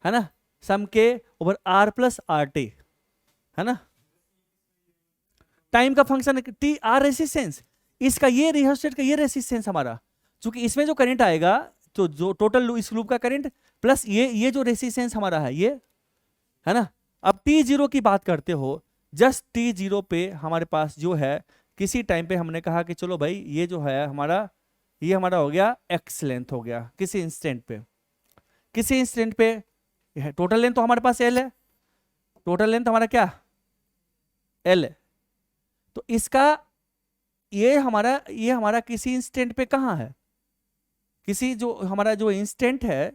है ना, some k over r plus r t है ना, टाइम का फंक्शन टी आर रेसिस्टेंस, इसका ये रियोस्टेट का ये रेसिस्टेंस हमारा, क्योंकि इसमें जो करंट आएगा तो जो टोटल इस लूप का करंट प्लस ये जो रेसिस्टेंस हमारा है ये है ना। अब t0 की बात करते हो, जस्ट t0 पे हमारे पास जो है किसी टाइम पे हमने कहा कि चलो भाई ये जो है हमारा, ये हमारा हो गया x लेंथ हो गया किसी इंस्टेंट पे, किसी इंस्टेंट पे टोटल लेंथ तो हमारे पास l है, टोटल लेंथ हमारा क्या l है, तो इसका ये हमारा किसी इंस्टेंट पे कहाँ है, किसी जो हमारा जो इंस्टेंट है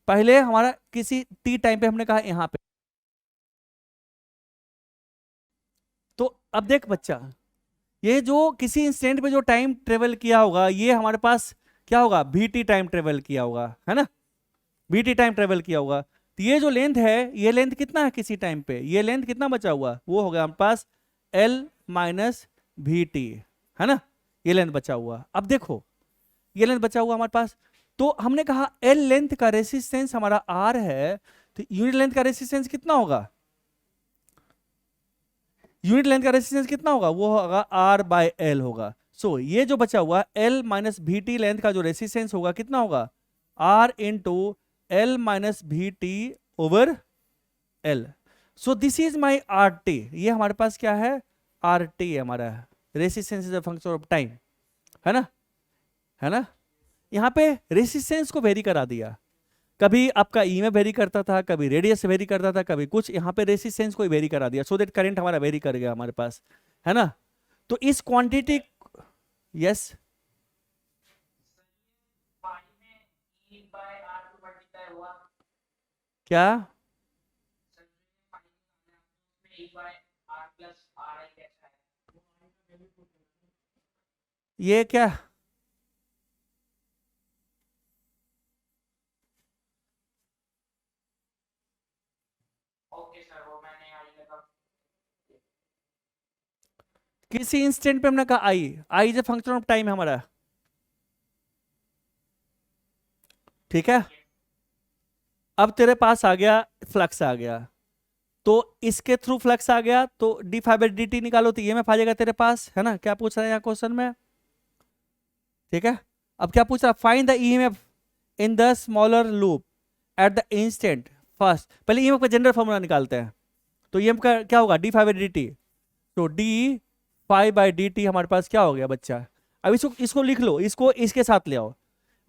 पहले हमारा किसी t टाइम पे हमने कहा यहाँ पे, तो अब देख बच्चा ये जो किसी इंस्टेंट पे जो टाइम ट्रेवल किया होगा ये हमारे पास क्या होगा vt टाइम ट्रेवल किया होगा है ना, vt टाइम ट्रेवल किया होगा, तो ये जो लेंथ है ये लेंथ कितना है किसी टाइम पे, ये लेंथ कितना बचा हुआ वो हो गया हमारे पास l माइनस vt है ना, ये लेंथ बचा हुआ। अब देखो ये लेंथ बचा हुआ हमारे पास, तो हमने कहा l लेंथ का रेसिस्टेंस हमारा r है, तो यूनिट लेंथ का रेसिस्टेंस कितना होगा, यूनिट लेंथ का रेसिस्टेंस कितना होगा वो होगा r/l होगा। सो ये जो बचा हुआ l माइनस vt लेंथ का जो रेसिस्टेंस होगा कितना होगा r into l minus vt over l। So this is my RT, ये हमारे पास क्या है RT है हमारा, resistance is a function of time है ना, है ना। यहाँ पे रेसिस्टेंस को वेरी करा दिया, कभी आपका ई में वेरी करता था, कभी रेडियस वेरी करता था, कभी कुछ, यहाँ पे रेसिस्टेंस को वेरी करा दिया सो दैट करंट हमारा वेरी कर गया हमारे पास है ना। तो इस क्वांटिटी यस क्या ये क्या किसी इंस्टेंट पे हमने कहा I is a function of time है हमारा, ठीक है। अब तेरे पास आ गया फ्लक्स आ गया, तो इसके थ्रू फ्लक्स आ गया तो d/dt निकालो तो ईएमएफ आ जाएगा तेरे पास है ना, क्या पूछ रहा है यहाँ क्वेश्चन में, ठीक है। अब क्या पूछ रहा है find the EMF in the smaller loop eight the instant first, पहले ईएमएफ का जनरल फॉर्मूला निकालते हैं, तो ईएमएफ का क्या होगा d/dt, तो d/dt हमारे पास क्या हो गया बच्चा, अब इसको लिख लो, इसको इसके साथ ले आओ,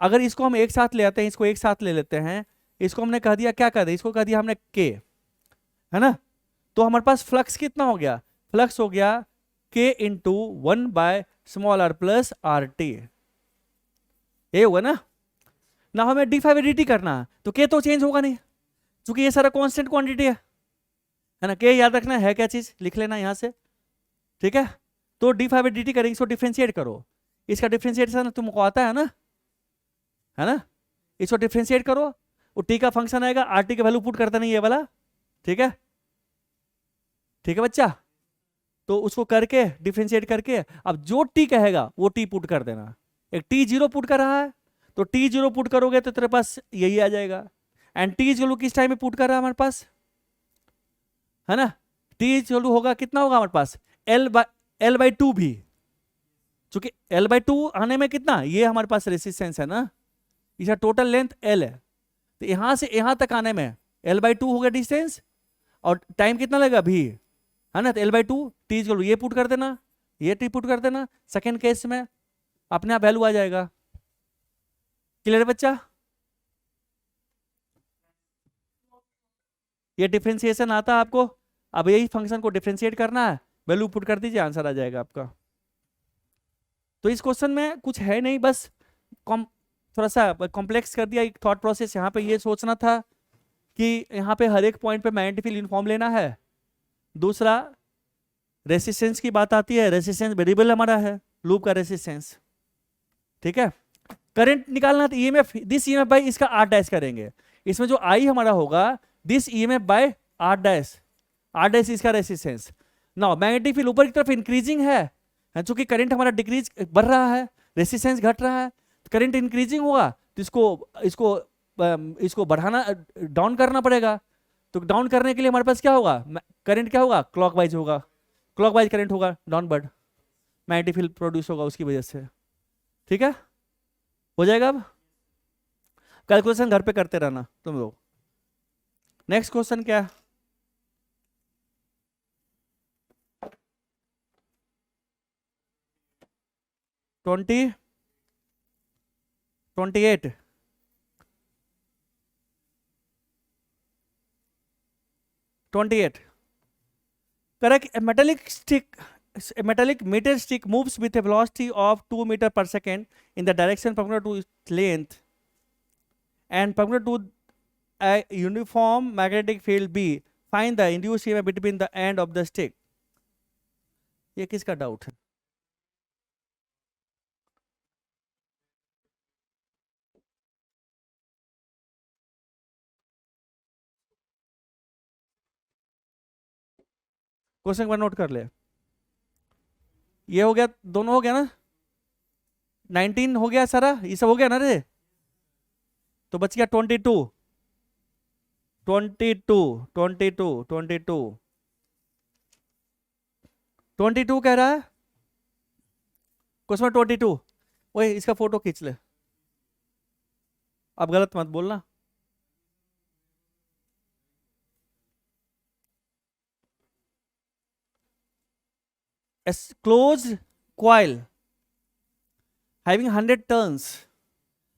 अगर इसको हम एक साथ ले आते हैं, इसको एक साथ ले लेते हैं, इसको हमने कह दिया क्या कर दिया, इसको कह दिया हमने k है ना, तो हमारे पास फ्लक्स कितना हो गया, फ्लक्स हो गया k into 1/r plus RT, ये होगा ना। ना हमें d/dt करना है तो k तो चेंज होगा नहीं, क्योंकि ये सारा कांस्टेंट क्वांटिटी है ना, k याद रखना है क्या चीज, लिख लेना यहां से, ठीक है। तो d/dt करेंगे, इसको डिफ्रेंशिएट करो, इसका डिफ्रेंशिएशन तुमको आता है ना, इसको डिफ्रेंशिएट करो, वो t का फंक्शन आएगा, RT का वैल्यू पुट करता नहीं ये वाला, ठीक है, ठीक है बच्चा। तो उसको करके डिफरेंशिएट करके अब जो t कहेगा वो t पुट कर देना, एक t0 पुट कर रहा है तो t0 पुट करोगे तो तेरे पास यही आ जाएगा, एंड t0 किस टाइम में पुट कर रहा है हमारे पास है ना, t0 होगा कितना होगा हमारे पास l/2 भी, क्योंकि l/2 आने में कितना, ये हमारे पास रेसिस्टेंस है ना, इसका टोटल लेंथ l है, तो यहां से यहां तक आने में L/2 हो गया डिस्टेंस, और टाइम कितना लगेगा भी, है ना, तो L/2 टी इक्वल ये पुट कर देना, ये टी पुट कर देना, सेकेंड केस में अपने आप वैल्यू आ जाएगा। क्लियर है बच्चा? ये डिफ्रेंसिएशन आता है आपको, अब यही फंक्शन को डिफ्रेंशिएट करना है, वैल्यू पुट कर दीजिए, आंसर आ जाएगा आपका। तो इस क्वेश्चन में कुछ है नहीं, बस थोड़ा सा कॉम्प्लेक्स कर दिया एक थॉट प्रोसेस। यहाँ पे ये सोचना था कि यहाँ पे हर एक पॉइंट पे मैग्नेटिक फील्ड यूनिफॉर्म लेना है। दूसरा रेसिस्टेंस की बात आती है, रेसिस्टेंस वेरिएबल हमारा है, लूप का रेसिस्टेंस, ठीक है। करंट निकालना तो ईएमएफ, दिस ईएमएफ बाय इसका आर डैश करेंगे, इसमें जो आई हमारा होगा this EMF by r dash, r dash इसका रेसिस्टेंस। नाउ मैग्नेटिक फील्ड ऊपर की तरफ इंक्रीजिंग है, चूंकि करंट हमारा डिक्रीज बढ़ रहा है, रेसिस्टेंस घट रहा है, करंट इंक्रीजिंग होगा तो इसको बढ़ाना, डाउन करना पड़ेगा। तो डाउन करने के लिए हमारे पास क्या होगा, करंट क्या होगा, क्लॉकवाइज होगा, क्लॉकवाइज करंट होगा, डाउनवर्ड मैग्नेटिक फील्ड प्रोड्यूस होगा उसकी वजह से। ठीक है, हो जाएगा। अब कैलकुलेशन घर पे करते रहना तुम लोग। नेक्स्ट क्वेश्चन क्या है, twenty 28 28 correct. A metallic meter stick moves with a velocity of 2 meter per second in the direction perpendicular to its length and perpendicular to a uniform magnetic field B. Find the induced EMF between the end of the stick. ये किसका doubt है? Question पर note कर ले। ये हो गया, दोनों हो गया ना, 19 हो गया सारा, ये सब हो गया ना रे, तो बच गया 22 22 22 22 22 कह रहा है क्वेश्चन 22। वही इसका फोटो खींच ले, अब गलत मत बोलना। Close coil having 100 turns.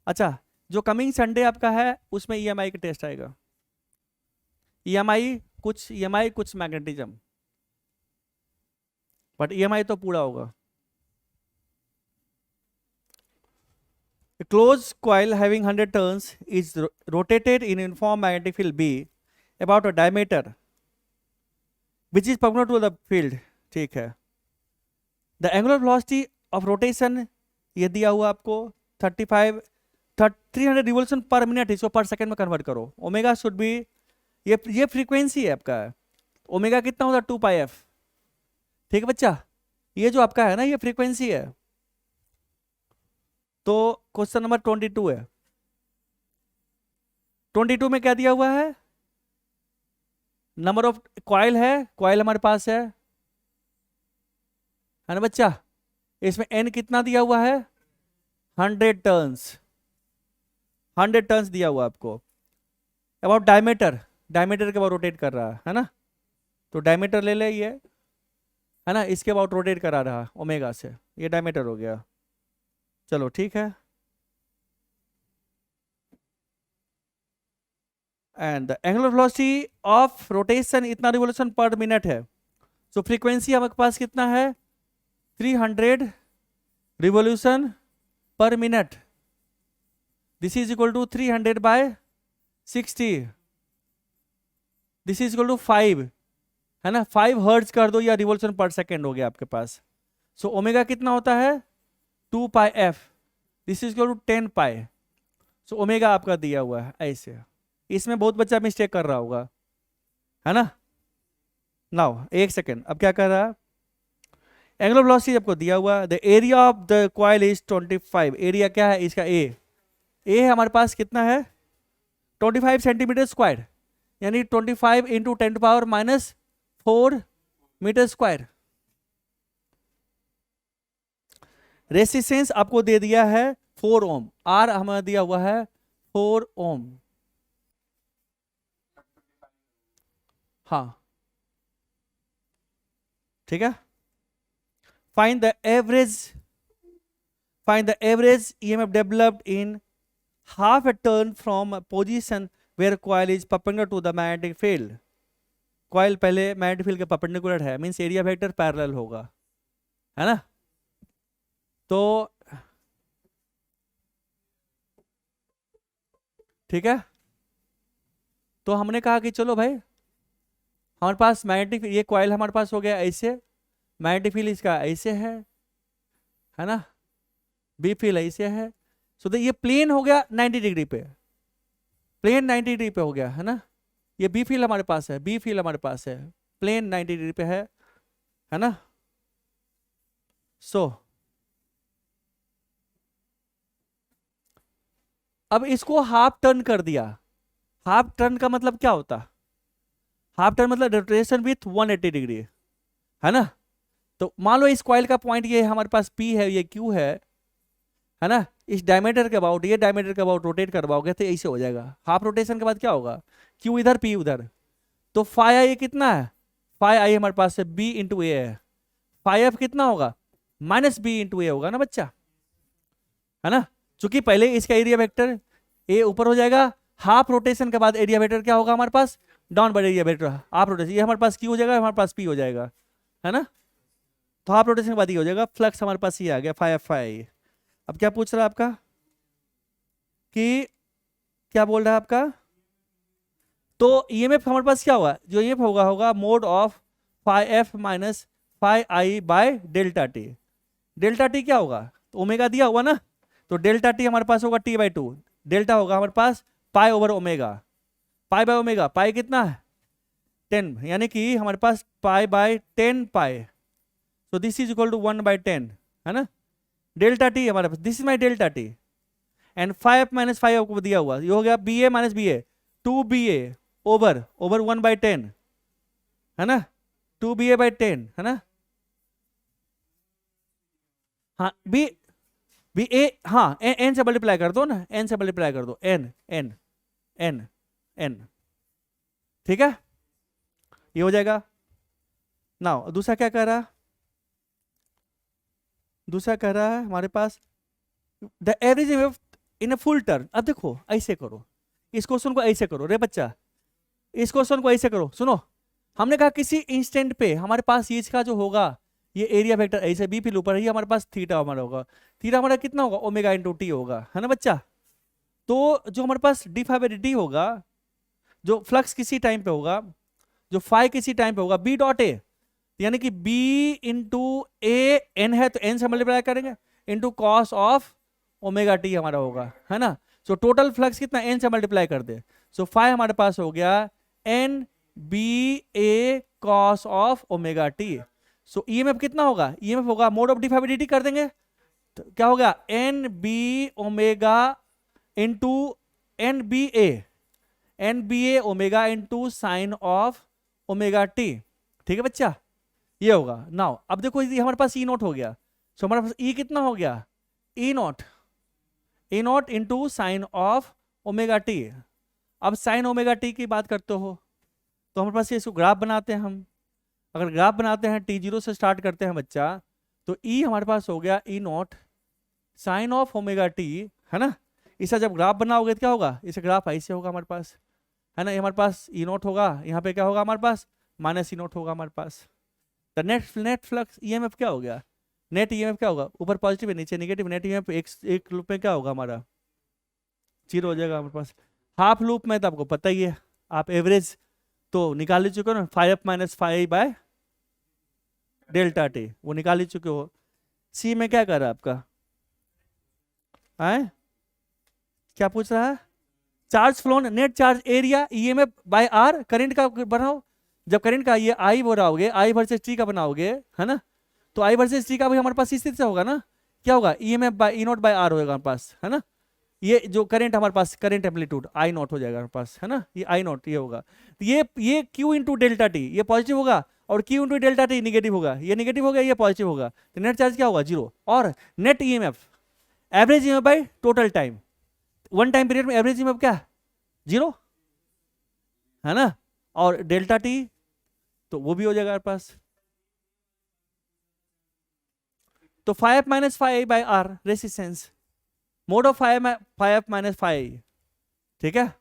अच्छा, जो कमिंग संडे आपका है उसमें ईएमआई का टेस्ट आएगा, ईएमआई कुछ मैग्नेटिज्म, बट ईएमआई तो पूरा होगा। A closed coil having 100 turns is rotated in uniform magnetic field B about a diameter which is perpendicular to the field, ठीक है। The angular velocity of rotation ये दिया हुआ आपको 300 रिवोल्यूशन पर मिनट, इसको पर सेकंड में कन्वर्ट करो। ओमेगा शुड बी, ये फ्रीक्वेंसी है आपका, ओमेगा कितना होता है 2πf, ठीक है बच्चा, ये जो आपका है ना ये फ्रीक्वेंसी है। तो क्वेश्चन नंबर 22 है, 22 में क्या दिया हुआ है, नंबर ऑफ कॉइल है, कॉइल हमारे पास है ना बच्चा, इसमें एन कितना दिया हुआ है 100 टर्न्स, 100 टर्न्स दिया हुआ आपको। अबाउट डायमीटर, डायमीटर के बाद रोटेट कर रहा है ना, तो डायमीटर ले ले ये, है ना, इसके बाद रोटेट करा रहा ओमेगा से, ये डायमीटर हो गया। चलो ठीक है, and the angular velocity of rotation इतना रिवोल्यूशन पर मिनट है, सो फ्रीक्वेंसी हमारे पास कितना है 300 revolution per minute, this is equal to 300 by 60, this is equal to 5, है ना, 5 हर्ट्ज कर दो या रिवोल्यूशन पर सेकेंड हो गया आपके पास। सो ओमेगा कितना होता है 2πf, this is equal to 10π। So omega आपका दिया हुआ है ऐसे, इसमें बहुत बच्चा मिस्टेक कर रहा होगा, है ना। नाउ एक सेकेंड, अब क्या कर रहा है, एंगुलर वेलोसिटी आपको दिया हुआ, the area of the coil is 25, area क्या है इसका ए हमारे पास कितना है 25 सेंटीमीटर स्क्वायर, यानी 25 इंटू 10⁻⁻4 मीटर स्क्वायर। रेसिस्टेंस आपको दे दिया है 4 ओम, आर हमें दिया हुआ है 4 ओम, हाँ ठीक है, find the average EMF developed in half a turn from a position where coil is perpendicular to the magnetic field. Coil पहले मैग्नेटिक फील्ड के परपेंडिकुलर है, मींस एरिया वेक्टर पैरेलल होगा, है ना। तो ठीक है, तो हमने कहा कि चलो भाई हमारे पास मैग्नेटिक, ये कॉइल हमारे पास हो गया ऐसे, मैग्नेटिक फील्ड इसका ऐसे है ना, बी फील्ड ऐसे है। सो तो ये प्लेन हो गया 90 डिग्री पे, प्लेन 90 डिग्री पे हो गया, है ना। ये बी फील्ड हमारे पास है, बी फील्ड हमारे पास है, प्लेन 90 डिग्री पे है ना। सो अब इसको हाफ टर्न कर दिया। हाफ टर्न का मतलब क्या होता, हाफ टर्न मतलब रोटेशन विथ 180 डिग्री, है ना। तो मान लो इस कॉइल का पॉइंट ये हमारे पास P है, ये Q है ना। इस डायमीटर के अबाउट, ये डायमीटर के अबाउट रोटेट करवाओगे तो ऐसे हो जाएगा। हाफ रोटेशन के बाद क्या होगा, Q इधर P उधर, तो फाई आई कितना है, फाई आई हमारे पास है B इंटू ए है, फाई एफ कितना होगा माइनस B इंटू ए होगा ना बच्चा, है ना। चूंकि पहले इसका एरिया वेक्टर ए ऊपर हो जाएगा, हाफ रोटेशन के बाद एरिया वेक्टर क्या होगा हमारे पास, down by area vector, half rotation, ये हमारे पास Q हो जाएगा, हमारे पास P हो जाएगा, है ना। तो हाफ रोटेशन के बाद ये हो जाएगा, फ्लक्स हमारे पास ये आ गया फाई एफ फाई। अब क्या पूछ रहा है आपका कि क्या बोल रहा है आपका, तो ईएमएफ हमारे पास क्या होगा, जो ईएमएफ होगा mod of phi F minus phi I by delta t. Delta t क्या होगा, तो ओमेगा दिया हुआ ना, तो डेल्टा टी हमारे पास होगा T/2, डेल्टा होगा हमारे पास pi over omega, pi by omega, pi कितना है 10, यानी कि हमारे पास pi by 10 pi, so this is equal to 1/10, है ना। डेल्टा टी हमारे पास, this is my delta T, and 5 minus 5 आपको दिया हुआ, ये हो गया BA minus BA, 2BA over 1/10, है ना, 2BA/10, है ना। हाँ बी ए, हाँ एन से मल्टीप्लाई कर दो ना, एन से मल्टीप्लाई कर दो, एन एन एन एन, ठीक है, ये हो जाएगा। नाउ दूसरा क्या कह रहा है, दूसरा कह रहा है हमारे पास the average EMF in a full turn. अब देखो ऐसे करो, इस क्वेश्चन को ऐसे करो रे बच्चा, इस क्वेश्चन को ऐसे करो, सुनो। हमने कहा किसी इंस्टेंट पे हमारे पास ये इसका जो होगा, ये एरिया वेक्टर ऐसे बी फिल ऊपर है, ये हमारे पास थीटा हमारा होगा, थीटा हमारा कितना होगा ओमेगा इंटू टी होगा, है ना बच्चा। तो जो हमारे पास डी फाई बाई डी होगा, जो फ्लक्स किसी टाइम पे होगा, जो फाई किसी टाइम पे होगा, बी डॉट ए, यानी कि बी इंटू ए, एन है तो एन से मल्टीप्लाई करेंगे, into cos of omega t हमारा होगा, है ना। सो टोटल फ्लक्स कितना एन से मल्टीप्लाई कर दे, सो फाई हमारे पास हो गया n b a cos of omega t. So EMF कितना होगा, ईएमएफ होगा mod of D phi by d कर देंगे, तो क्या हो गया n b omega into n b a omega into sine of omega t, ठीक है बच्चा, ये होगा। नाउ अब देखो ये हमारे पास ई नॉट हो गया, सो हमारे पास ई कितना हो गया, E naught into sine of omega T. अब साइन ओमेगा टी की बात करते हो तो हमारे पास ये इसको ग्राफ बनाते हैं हम, अगर ग्राफ बनाते हैं T0 से स्टार्ट करते हैं बच्चा, तो ई हमारे पास हो गया E naught sine of omega T, है ना। इसका जब ग्राफ बनाओगे तो क्या होगा, इसे ग्राफ ऐसे होगा हमारे पास, है ना। ये हमारे पास ई नॉट होगा, यहाँ पे क्या होगा हमारे पास माइनस ई नॉट होगा हमारे पास। तो नेट फ्लक्स ईएमएफ क्या हो गया, नेट ईएमएफ क्या होगा, ऊपर पॉजिटिव है नीचे नेगेटिव, नेट ईएमएफ एक लूप में क्या होगा हमारा 0 हो जाएगा हमारे पास। हाफ लूप में तो आपको पता ही है, आप एवरेज तो निकाल ही चुके हो ना, 5f minus 5 bye delta T, वो निकाल ही चुके हो। सी में क्या कर रहा है आपका, आए क्या पूछ रहा है, charge flown net charge area EMF by r, current का बनाओ, जब करंट का ये आई बनाओगे, आई वर्सेस टी का बनाओगे, है ना, तो आई वर्सेस टी का भी हमारे पास इस स्थिति से होगा ना, क्या होगा EMF by e naught by r होगा हमारे पास, है ना। ये जो करंट हमारे पास करंट एम्पलीट्यूड आई नॉट हो जाएगा हमारे पास, है ना, ये आई नॉट ये होगा, तो ये क्यू इंटू डेल्टा टी ये पॉजिटिव होगा, और Q into delta T negative होगा, ये निगेटिव हो गया ये पॉजिटिव होगा, तो नेट चार्ज क्या होगा 0। और net EMF average EMF by total time, one time period में एवरेज ईएमएफ क्या 0, है ना, और डेल्टा टी तो वो भी हो जाएगा हमारे पास। तो 5 minus 5 by r resistance, mod of 5 minus 5, ठीक है,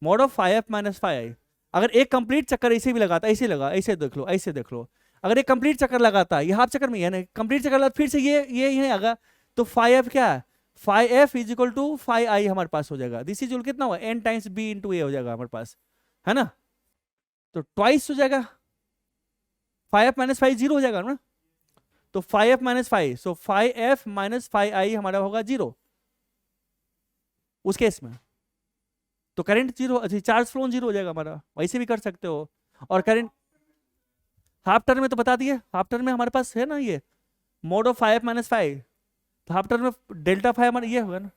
मोड ऑफ 5 माइनस 5। अगर एक कंप्लीट चक्कर ऐसे भी लगाता, ऐसे लगा, ऐसे देख लो, ऐसे देख लो, अगर एक कंप्लीट चक्कर लगाता, ये हाफ चक्कर में है ना, कंप्लीट चक्कर लगा फिर से ये आगा, तो 5f क्या है, 5f is equal to 5i हमारे पास हो जाएगा। दिस इज कितना हुआ, n टाइम्स b इंटू ए हो जाएगा हमारे पास, है ना, तो ट्वाइस हो जाएगा, 5f माइनस 5 जीरो हो जाएगा ना, तो 5f माइनस 5, सो 5f माइनस 5i हमारा होगा जीरो उस केस में। तो current zero, charge flow zero हो जाएगा हमारा, वैसे भी कर सकते हो। और करंट हाफ टर्म में तो बता दिए, हाफ टर्म में हमारे पास है ना ये मोड ऑफ 5 माइनस 5, तो हाफ टर्म में डेल्टा 5 हमारा ये होगा ना।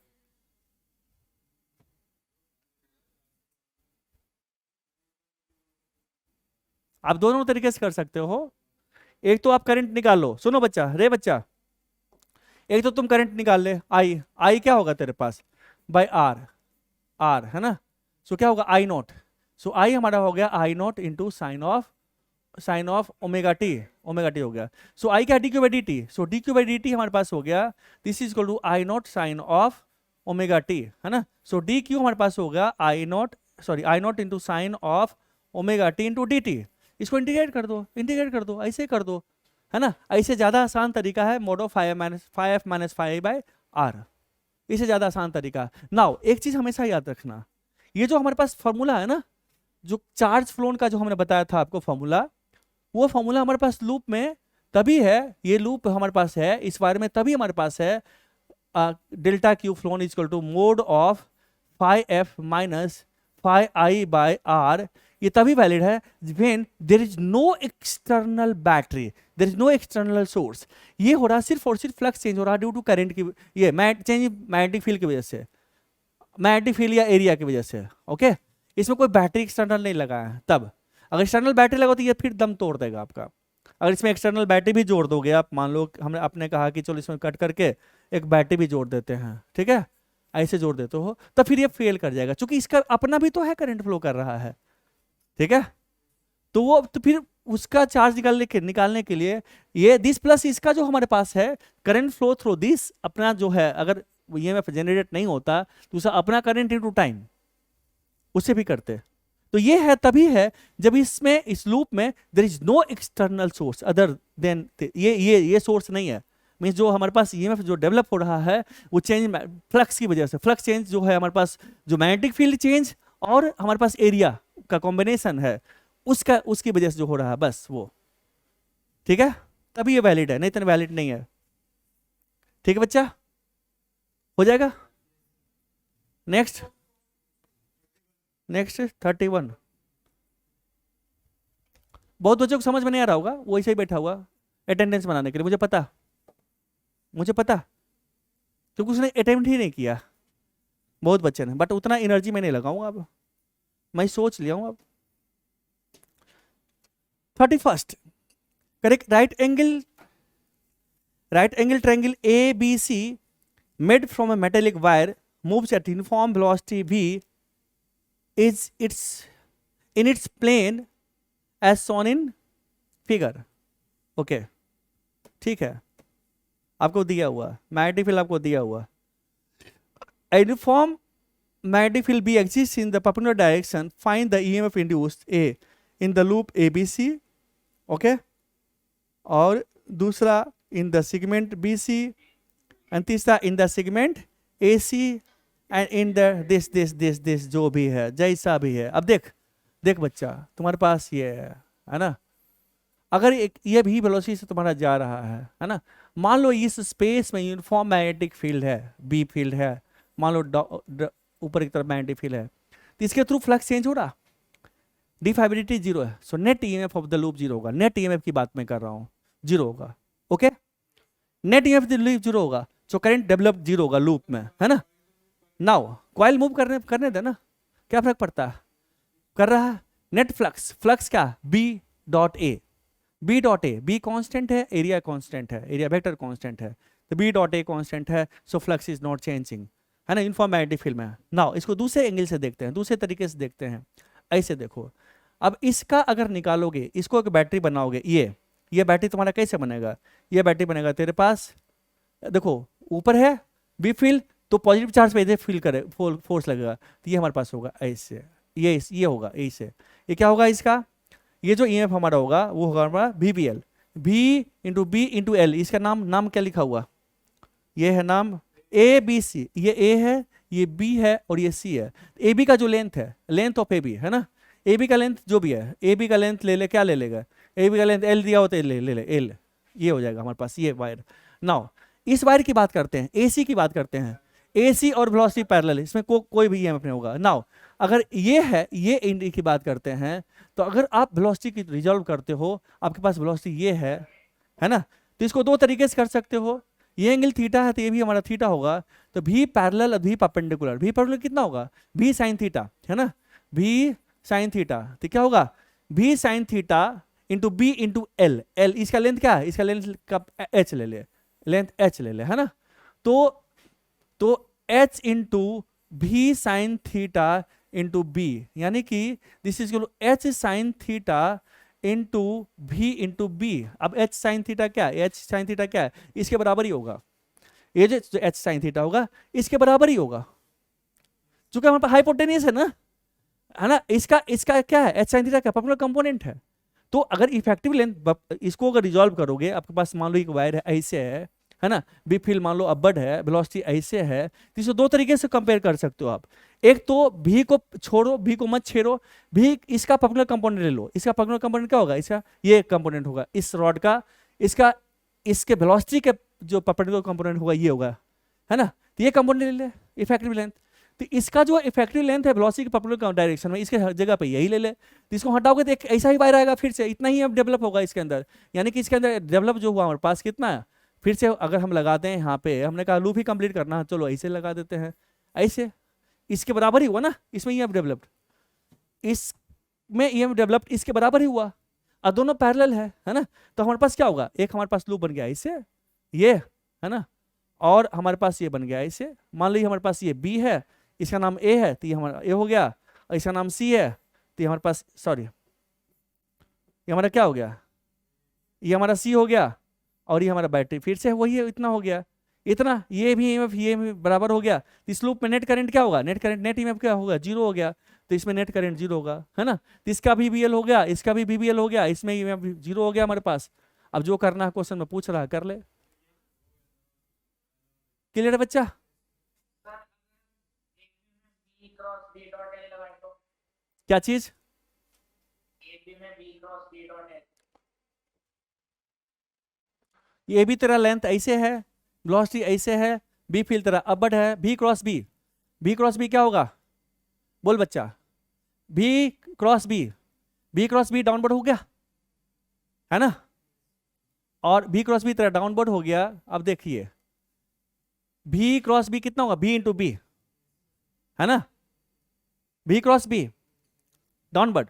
आप दोनों तरीके से कर सकते हो, एक तो आप करंट निकाल लो, सुनो बच्चा, रे बच्चा, एक तो तुम करंट निकाल ले, आई क्या होगा तेरे पास बाय आर है ना, सो क्या होगा आई नॉट, सो आई हमारा हो गया I naught into sine of omega T हो गया। सो आई क्या D Q by D T, so D Q by D T हमारे पास हो गया, this is equal to I naught sine of omega T, है ना, सो डी क्यू हमारे पास हो गया I naught into sine of omega T into D T. इसको इंटीग्रेट कर दो, ऐसे कर दो, है ना, ऐसे ज़्यादा आसान तरीका है mod of 5 minus 5 by r, इससे ज़्यादा आसान तरीका। नाउ एक चीज़ हमेशा याद रखना, ये जो हमारे पास फॉर्मूला है ना, जो चार्ज फ्लोन का जो हमने बताया था आपको फॉर्मूला, वो फॉर्मूला हमारे पास लूप में तभी है, ये लूप हमारे पास है इस बारे में तभी हमारे पास है, delta q flown is equal to mod of 5f minus 5i by r, ये तभी वैलिड है when there is no external battery, there is no external source. ये हो रहा सिर्फ और सिर्फ फ्लक्स चेंज हो रहा ड्यू टू करंट की, ये चेंज मैग्नेटिक फील्ड की वजह से, मैग्नेटिक फील्ड या एरिया की वजह से, ओके। इसमें कोई बैटरी एक्सटर्नल नहीं लगा है, तब अगर एक्सटर्नल बैटरी लगा तो ये फिर दम तोड़ देगा आपका। अगर इसमें एक्सटर्नल बैटरी भी जोड़ दोगे आप, मान लो हमने आपने कहा कि चलो इसमें कट करके एक बैटरी भी जोड़ देते हैं, ठीक है, ऐसे जोड़ देते हो, तो फिर ये फेल कर जाएगा, क्योंकि इसका अपना भी तो है करंट फ्लो कर रहा है, ठीक है, तो वो तो फिर उसका चार्ज निकालने के लिए ये दिस प्लस इसका जो हमारे पास है करंट फ्लो थ्रू दिस अपना जो है, अगर ईएमएफ जनरेट नहीं होता तो उसका अपना करंट इनटू टाइम उससे भी करते। तो ये है तभी है जब इसमें इस लूप में there is no external source other than, ये सोर्स नहीं है, मींस जो हमारे पास ईएमएफ जो डेवलप हो रहा है वो चेंज फ्लक्स की वजह से, फ्लक्स चेंज जो है हमारे पास, जो मैग्नेटिक फील्ड चेंज और हमारे पास एरिया का कॉम्बिनेशन है उसकी वजह से जो हो रहा है, बस वो, ठीक है, तभी ये वैलिड है, नहीं तो वैलिड नहीं है, ठीक है बच्चा, हो जाएगा। नेक्स्ट 31, बहुत बच्चों को समझ में नहीं आ रहा होगा, वो ऐसे ही बैठा हुआ अटेंडेंस बनाने के लिए, मुझे पता क्योंकि उसने अटेम्प्ट ही नहीं किया बहुत बच्चे ने, बट उतना एनर्जी मैं नहीं लगाऊंगा, अब मैं सोच लिया हूं। अब 31 correct, right angle triangle ABC made from a metallic wire moves at uniform velocity v is in its plane as shown in figure, okay, ठीक है, आपको दिया हुआ मैग्नेटिक फील्ड, आपको दिया हुआ uniform magnetic field B exists in the perpendicular direction, find the EMF induced A in the loop ABC, okay, और दूसरा in the segment BC, and तीसरा in the segment AC, and in the this जो भी है जैसा भी है। अब देख बच्चा, तुम्हारे पास ये है ना, अगर एक ये भी वेलोसिटी से तुम्हारा जा रहा है ना, मान लो इस स्पेस में यूनिफॉर्म मैग्नेटिक फील्ड है, बी फील्ड है, मान लो ऊपर की तरफ मैग्नेटिक फील्ड है, तो इसके थ्रू फ्लक्स चेंज हो रहा, डिफाइबिलिटी जीरो है, so net EMF of the loop zero होगा, नेट ईएमएफ की बात मैं कर रहा हूँ, जीरो होगा, okay, net EMF loop zero होगा, सो करंट डेवलप जीरो होगा लूप में, है ना। नाउ कॉइल मूव करने दे ना, क्या फर्क पड़ता है, कर रहा है नेट फ्लक्स क्या b dot a, b constant है, एरिया कांस्टेंट है, एरिया वेक्टर कांस्टेंट है, तो बी डॉट ए कांस्टेंट है, so flux is not changing, है ना, यूनिफॉर्म मैग्नेटिक फील्ड में। नाउ इसको दूसरे एंगल से देखते हैं, दूसरे तरीके से देखते हैं, ऐसे देखो, अब इसका अगर निकालोगे, इसको एक बैटरी बनाओगे, ये बैटरी तुम्हारा कैसे बनेगा? ये बैटरी बनेगा तेरे पास, देखो ऊपर है बी फील्ड, तो पॉजिटिव चार्ज पे फील करे फोर्स लगेगा, तो ये हमारे पास होगा ऐसे, ये होगा ऐसे। ये क्या होगा इसका, ये जो ईएमएफ हमारा होगा वो होगा हमारा VBL, V into b into l. इसका नाम क्या लिखा हुआ, ये है नाम ABC, ये A है, ये B है और ये C है। AB का जो लेंथ है, लेंथ ऑफ AB है ना, AB का लेंथ जो भी है, AB का लेंथ ले ले, क्या ले लेगा, AB का लेंथ L दिया होता है, ले L, ये हो जाएगा हमारे पास ये वायर। नाउ इस वायर की बात करते हैं, AC की बात करते हैं। AC और वेलोसिटी पैरेलल, इसमें कोई भी ईएमएफ नहीं होगा। नाउ अगर ये है, ये इंडी की बात करते हैं, तो अगर आप वेलोसिटी की रिजॉल्व करते हो, आपके पास वेलोसिटी ये है ना, तो इसको दो तरीके से कर सकते हो। ये एंगल थीटा है तो ये भी हमारा थीटा होगा, तो भी पैरेलल और भी परपेंडिकुलर, भी परपेंडिकुलर कितना होगा, भी साइन थीटा है ना, भी साइन थीटा, तो क्या होगा v sine theta into b into l. L इसका लेंथ क्या है, इसका लेंथ का एच ले ले, लेंथ एच ले ले है ना, तो एच इंटू भी साइन थीटा इंटू बी, यानी कि this is h sine theta into भी इंटू बी। अब एच साइन थीटा क्या है, एच साइन थीटा क्या है, इसके बराबर ही होगा, ये जो एच साइन थीटा होगा इसके बराबर ही होगा, चूंकि हमारे पास हाइपोटेनियस है ना, इसका क्या है, एच साइन थीटा क्या पर्टिकुलर कंपोनेंट है। तो अगर इफेक्टिव लेंथ इसको अगर रिजॉल्व करोगे, आपके पास मान लो एक वायर है ऐसे है ना, बी फील्ड मान लो अबड है, वेलोसिटी ऐसे है, तो इसे दो तरीके से कंपेयर कर सकते हो आप। एक तो भी को छोड़ो, भी को मत छेड़ो, भी इसका पर्टिकुलर कंपोनेंट ले लो। इसका पर्टिकुलर कंपोनेंट क्या होगा, इसका ये कंपोनेंट होगा इस रॉड का, इसके वेलोसिटी के जो पर्टिकुलर कंपोनेंट होगा ये होगा, है ना, तो ये कंपोनेंट ले ले इफेक्टिव लेंथ। तो इसका जो इफेक्टिव लेंथ है वेलोसिटी के पर्टिकुलर डायरेक्शन में, इसके हर जगह पे यही ले ले, तो इसको हटाओगे तो एक ऐसा ही वायर आएगा, फिर से इतना ही अब डेवलप होगा इसके अंदर। यानी कि इसके अंदर डेवलप जो हुआ हमारे पास कितना है, फिर से अगर हम लगाते हैं यहाँ पे, हमने कहा लूप ही कंप्लीट करना है, चलो ऐसे लगा देते हैं, ऐसे इसके बराबर ही हुआ ना, इसमें ईएमएफ डेवलप्ड, इसमें ईएमएफ डेवलप्ड इसके बराबर ही हुआ, और दोनों पैरेलल है ना। तो हमारे पास क्या होगा, एक हमारे पास लूप बन गया ऐसे, ये है ना, और हमारे पास ये बन गया ऐसे। मान लीजिए हमारे पास ये बी है, इसका नाम ए है, तो ये हमारा ए हो गया, और इसका नाम सी है, तो ये हमारे पास सॉरी ये हमारा क्या हो गया, ये हमारा सी हो गया, और ये हमारा बैटरी फिर से वही है, इतना हो गया, इतना ये भी ईएमएफ ये भी बराबर हो गया। इस लूप में नेट करंट क्या होगा, नेट करंट नेट ईएमएफ क्या होगा, जीरो हो गया, तो इसमें नेट करंट जीरो होगा, है ना। तो इसका भी बीएल हो गया, इसका भी बीबीएल हो गया, इसमें ईएमएफ जीरो हो गया हमारे पास। अब जो करना है क्वेश्चन में पूछ रहा है कर ले। क्लियर है बच्चा? क्या चीज, ये भी तेरा लेंथ ऐसे है, वेलोसिटी ऐसे है, बी फील्ड तेरा अबड है, b cross b, b cross b क्या होगा, बोल बच्चा, b cross b, b cross b downward हो गया है ना, और बी क्रॉस बी तेरा डाउनवर्ड हो गया। अब देखिए बी क्रॉस बी कितना होगा, बी इंटू बी है ना, बी क्रॉस बी डाउनवर्ड,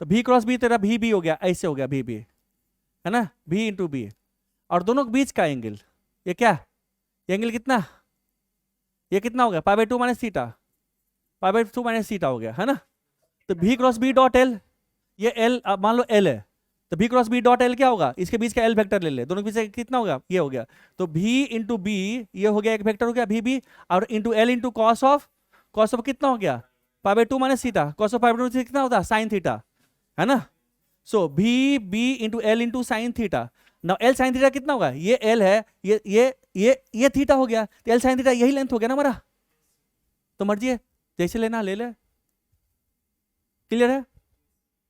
तो बी क्रॉस बी तेरा भी हो गया, ऐसे हो गया भी है ना, बी इंटू बी, और दोनों के बीच का एंगल ये क्या, ये एंगल कितना, ये कितना हो गया pi by two minus theta, pi by two minus theta हो गया है ना। तो b cross b dot l, ये एल मान लो एल है, तो b cross b dot l क्या होगा, इसके बीच का एल वेक्टर ले ले, दोनों के बीच कितना होगा, ये हो गया, तो भी इंटू बी ये हो गया एक वेक्टर हो गया भी, और into L into cos of कितना हो गया pi by two minus theta, cos of pi by two कितना होता है साइन थीटा, है ना। So B into L into sine theta, ना एल साइन थीटा कितना होगा, ये एल है, ये थीटा हो गया, तो एल साइन थीटा यही लेंथ हो गया ना हमारा, तो मर्जी है जैसे लेना ले ले। क्लियर है?